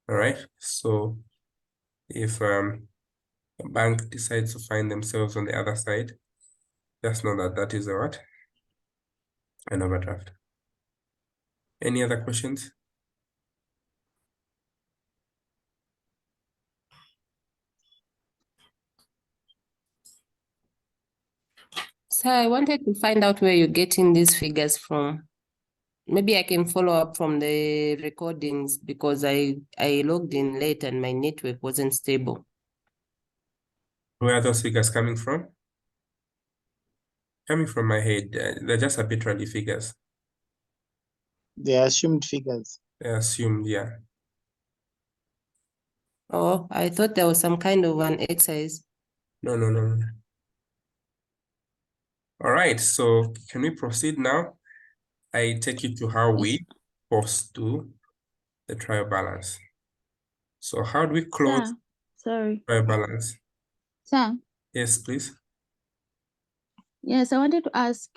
All right. So if a bank decides to find themselves on the other side, just know that that is a what? An overdraft. Any other questions? Sir, I wanted to find out where you're getting these figures from. Maybe I can follow up from the recordings because I logged in late and my network wasn't stable. Where are those figures coming from? Coming from my head, they're just arbitrary figures. They assumed figures. They're assumed, yeah. Oh, I thought there was some kind of an exercise. No. All right, so can we proceed now? I take you to how we post to the trial balance. So how do we close Sir, sorry. trial balance? Sir, Yes, please. yes, I wanted to ask,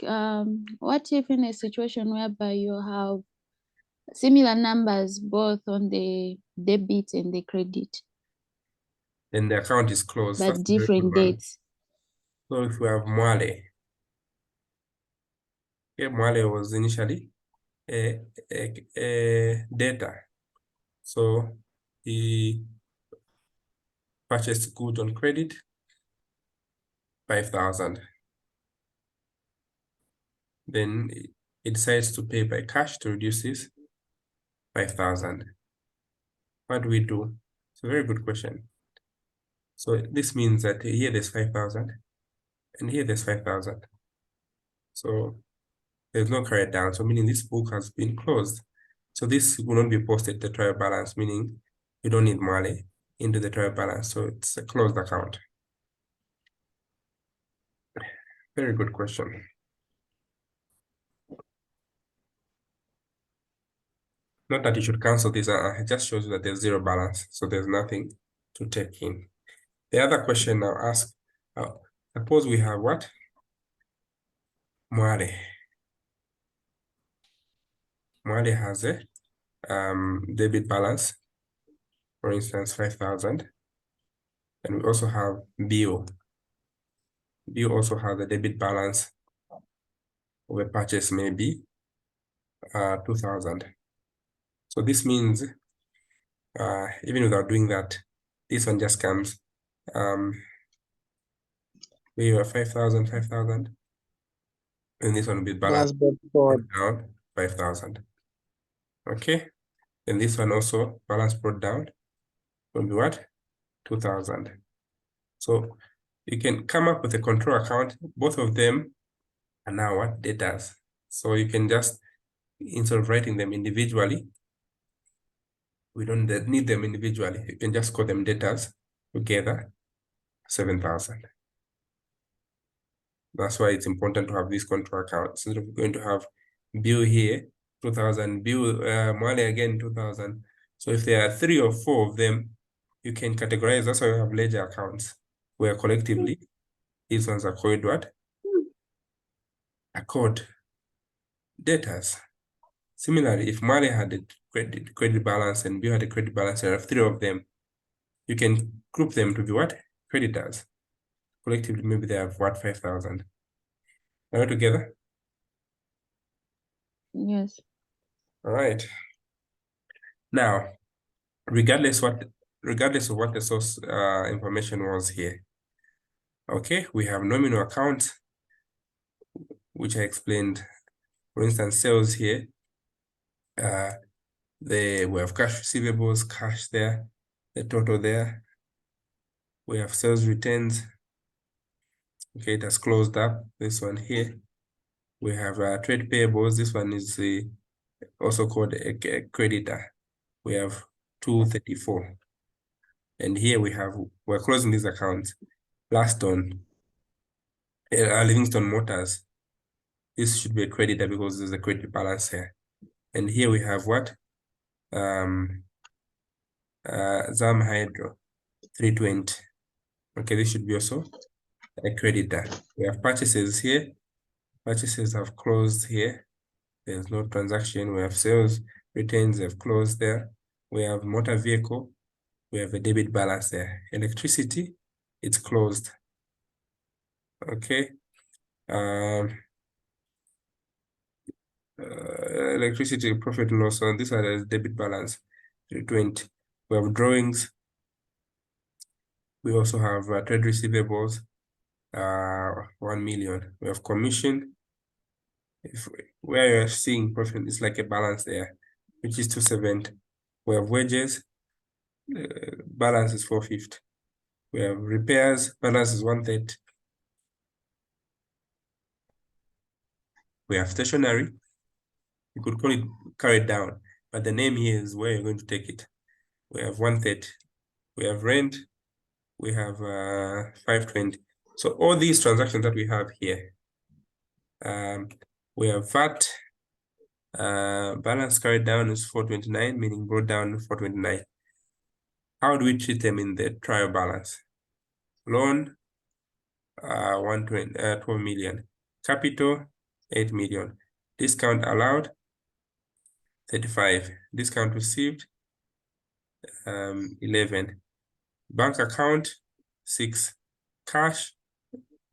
what if in a situation whereby you have similar numbers both on the debit and the credit, Then the account is closed. but That's a very good different one. dates? So if we have Mwale, okay, Mwale was initially a data. So he purchased goods on credit, 5,000. Then he decides to pay by cash to reduce this 5,000. What do we do? It's a very good question. So this means that here there's 5,000 and here there's 5,000. So there's no carry down. So meaning this book has been closed. So this will not be posted to the trial balance, meaning you don't need money into the trial balance. So it's a closed account. Very good question. Not that you should cancel this, it just shows you that there's zero balance. So there's nothing to take in. The other question now ask, suppose we have what? Mwale. Mwale has a debit balance, for instance, 5,000. And we also have Bio. Bio also has a debit balance of a purchase maybe 2,000. So this means even without doing that, this one just comes we have 5,000, 5,000. And this one will be balanced brought down 5,000. Okay. And this one also balance brought down will be what? 2,000. So you can come up with a control account. Both of them are now what? Datas. So you can just, instead of writing them individually, we don't need them individually. You can just call them datas together, 7,000. That's why it's important to have these control accounts. Instead of going to have bill here, 2,000, bill Mwale again, 2,000. So if there are 3 or 4 of them, you can categorize. That's why we have ledger accounts, where collectively these ones are called what? Are called debtors. Similarly, if Mali had a credit balance and Bill had a credit balance, there are 3 of them, you can group them to be what? Creditors. Collectively, maybe they have what? 5,000. Are we together? Yes. All right. Now, regardless of what the source information was here, okay, we have nominal accounts, which I explained. For instance, sales here. We have cash receivables, cash there, the total there. We have sales returns. Okay, it has closed up. This one here. We have trade payables. This one is also called a creditor. We have 234. And here we're closing these accounts. Laston, Livingston Motors. This should be a creditor because there's a credit balance here. And here we have what? Zam Hydro, 320. Okay, this should be also a creditor. We have purchases here. Purchases have closed here. There's no transaction. We have sales returns have closed there. We have motor vehicle. We have a debit balance there. Electricity, it's closed. Okay. Electricity profit and loss. So these are the debit balance, 320. We have drawings. We also have trade receivables, 1 million. We have commission. Where you're seeing profit, it's like a balance there, which is 270. We have wages, balance is 450. We have repairs, balance is 130. We have stationery. You could call it carried down, but the name here is where you're going to take it. We have 130. We have rent. We have 520. So all these transactions that we have here, we have VAT. Balance carried down is 429, meaning brought down 429. How do we treat them in the trial balance? Loan, 12 million. Capital, 8 million. Discount allowed, 35. Discount received, 11. Bank account, 6. Cash,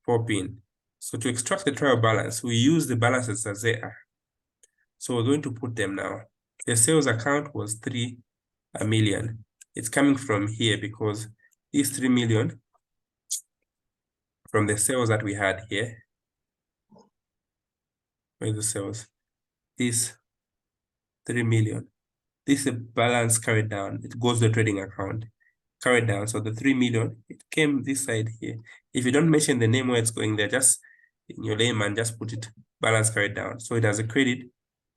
4 pin. So to extract the trial balance, we use the balances as they are. So we're going to put them now. The sales account was 3 million. It's coming from here because these 3 million from the sales that we had here. Where's the sales? This 3 million. This is a balance carried down. It goes to the trading account. Carried down. So the 3 million, it came this side here. If you don't mention the name where it's going there, just in your layman, just put it balance carried down. So it has a credit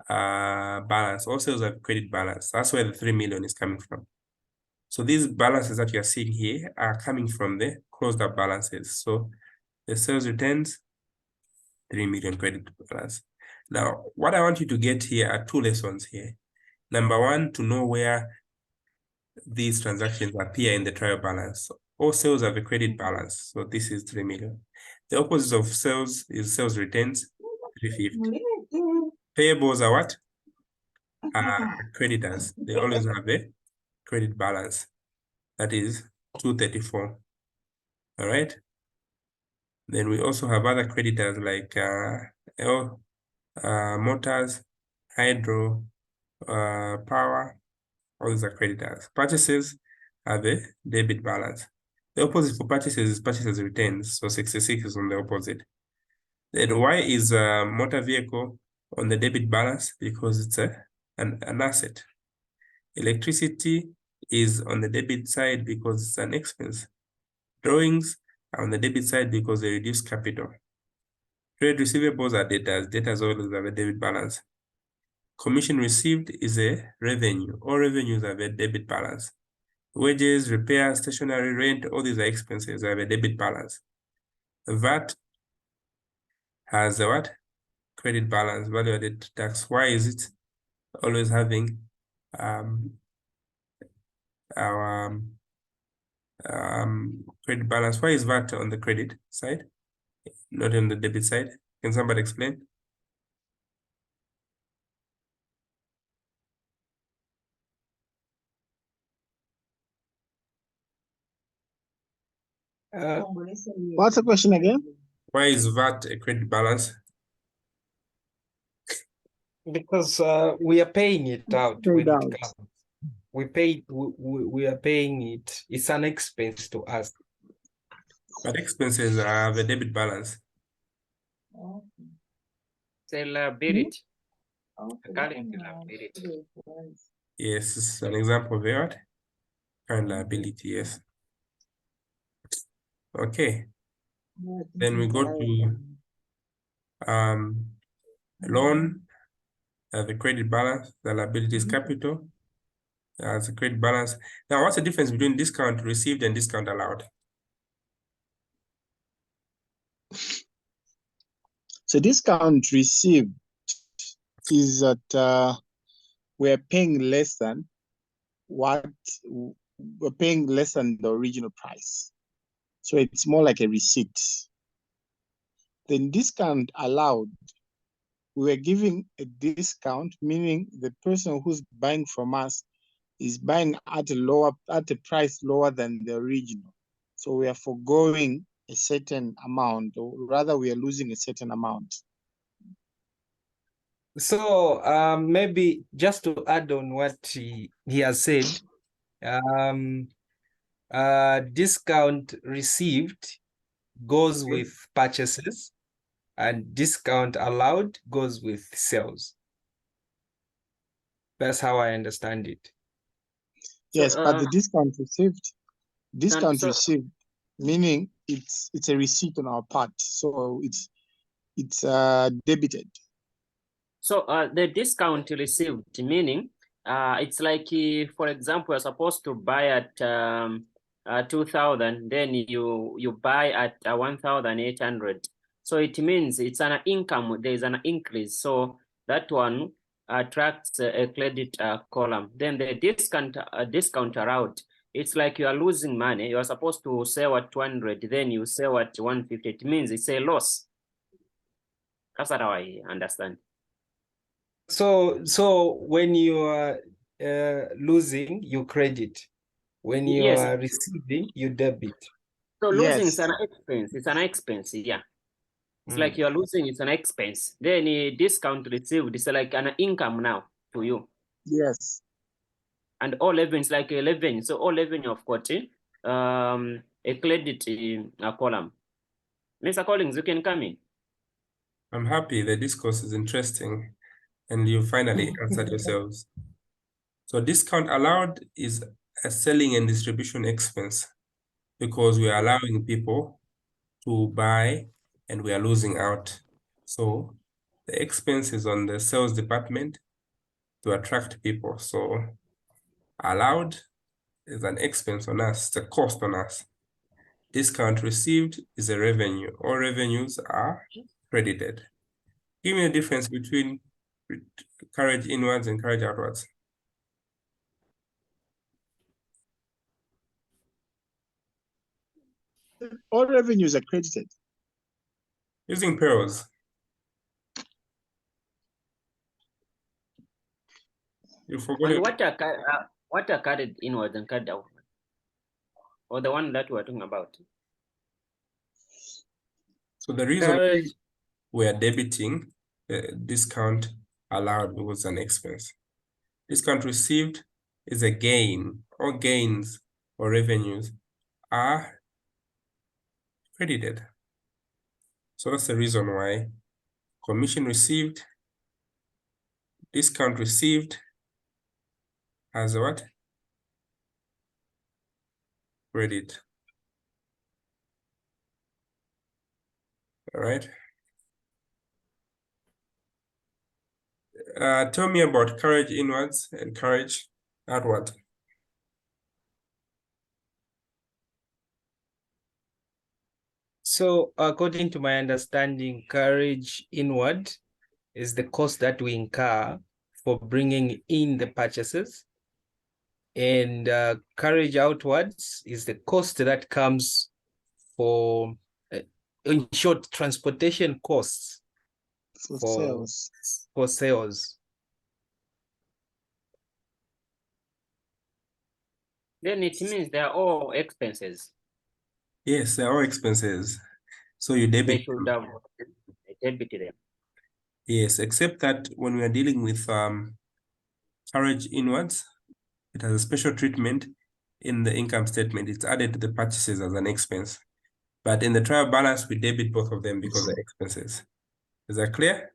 balance. All sales have credit balance. That's where the 3 million is coming from. So these balances that you're seeing here are coming from the closed up balances. So the sales returns, 3 million credit balance. Now, what I want you to get here are 2 lessons here. Number 1, to know where these transactions appear in the trial balance. So all sales have a credit balance. So this is 3 million. The opposite of sales is sales returns, 350. Payables are what? Creditors. They always have a credit balance. That is 234. All right. Then we also have other creditors like motors, hydro, power. All these are creditors. Purchases have a debit balance. The opposite for purchases is purchases returns. So 66 is on the opposite. Then why is motor vehicle on the debit balance? Because it's an asset. Electricity is on the debit side because it's an expense. Drawings are on the debit side because they reduce capital. Trade receivables are debtors. Debtors always have a debit balance. Commission received is a revenue. All revenues have a debit balance. Wages, repair, stationery, rent, all these are expenses, have a debit balance. VAT has a what? Credit balance, value added tax. Why is it always having our credit balance. Why is VAT on the credit side, not on the debit side? Can somebody explain? What's the question again? Why is VAT a credit balance? Because we are paying it out Paid when out. it comes. We are paying it. It's an expense to us. But expenses are the debit balance. It's a liability. Current liability. Yes, it's an example of what? Current liability, yes. Okay. Then we go to loan, the credit balance, the liability is capital, as a credit balance. Now, what's the difference between discount received and discount allowed? So discount received is that we're paying less than what we're paying less than the original price. So it's more like a receipt. Then discount allowed, we're giving a discount, meaning the person who's buying from us is buying at a price lower than the original. So we are foregoing a certain amount, or rather we are losing a certain amount. So maybe just to add on what he has said, discount received goes with purchases and discount allowed goes with sales. That's how I understand it. Yes, So, but the discount so- received, meaning it's a receipt on our part, so it's debited. So the discount received, meaning it's like, for example, you're supposed to buy at 2,000, then you buy at 1,800. So it means it's an income, there is an increase. So that one attracts a credit column. Then the discount allowed, it's like you are losing money. You are supposed to sell at 200, then you sell at 150. It means it's a loss. That's how I understand. So when you are losing, you credit. When you Yes. are receiving, you debit. So losing is Yes. an expense. It's an expense, yeah. It's like you're losing, it's an expense. Then a discount received, it's like an income now to you. Yes. And all revenue is like a revenue. So all revenue of course, a credit column. Mr. Collins, you can come in. I'm happy the discourse is interesting and you finally answered yourselves. So discount allowed is a selling and distribution expense because we are allowing people to buy and we are losing out. So the expense is on the sales department to attract people. So allowed is an expense on us, the cost on us. Discount received is a revenue. All revenues are credited. Give me a difference between carriage inwards and carriage outwards. All revenues are credited. Using payrolls. You forgot And it. what are carried inwards and carried out? Or the one that we're talking about? So the reason Carriage, we are debiting the discount allowed was an expense. Discount received is a gain. All gains or revenues are credited. So that's the reason why commission received, discount received as what? Credit. All right. Tell me about carriage inwards and carriage outward. so according to my understanding, carriage inward is the cost that we incur for bringing in the purchases. And carriage outwards is the cost that comes for, in short, transportation costs For for sales. for sales. Then it means they are all expenses. Yes, they're all expenses. So you They debit should them. have debited them. Yes, except that when we are dealing with carriage inwards, it has a special treatment in the income statement. It's added to the purchases as an expense. But in the trial balance, we debit both of them because they're expenses. Is that clear?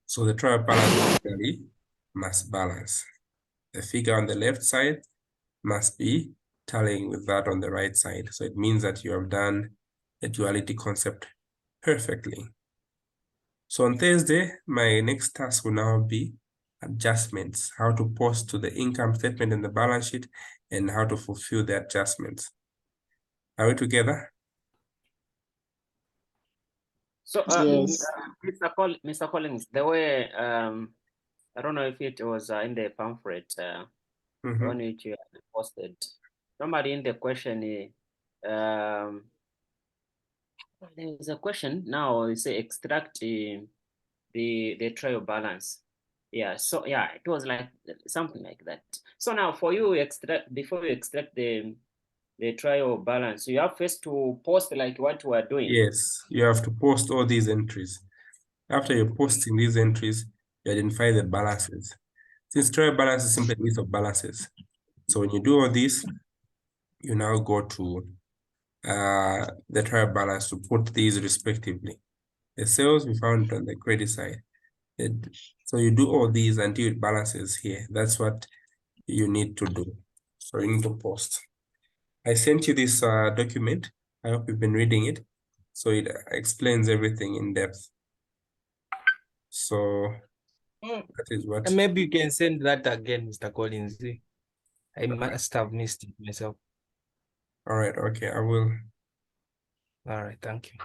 So the trial balance actually must balance. The figure on the left side must be tallying with that on the right side. So it means that you have done the duality concept perfectly. So on Thursday, my next task will now be adjustments, how to post to the income statement and the balance sheet, and how to fulfill the adjustments. Are we together? So, Yes. Mr. Collins, the way I don't know if it was in the pamphlet on which you posted. Normally in the question, there is a question now. You say extract the trial balance. Yeah. So yeah, it was like something like that. So now for you extract before you extract the trial balance, you have first to post like what you are doing. Yes, you have to post all these entries. After you're posting these entries, you identify the balances. Since trial balance is simply a list of balances. So when you do all this, you now go to the trial balance to put these respectively. The sales we found on the credit side. So you do all these until it balances here. That's what you need to do. So you need to post. I sent you this document. I hope you've been reading it. So it explains everything in depth. So that is what. And maybe you can send that again, Mr. Collins. I must have missed it myself. All right. Okay, I will. All right. Thank you.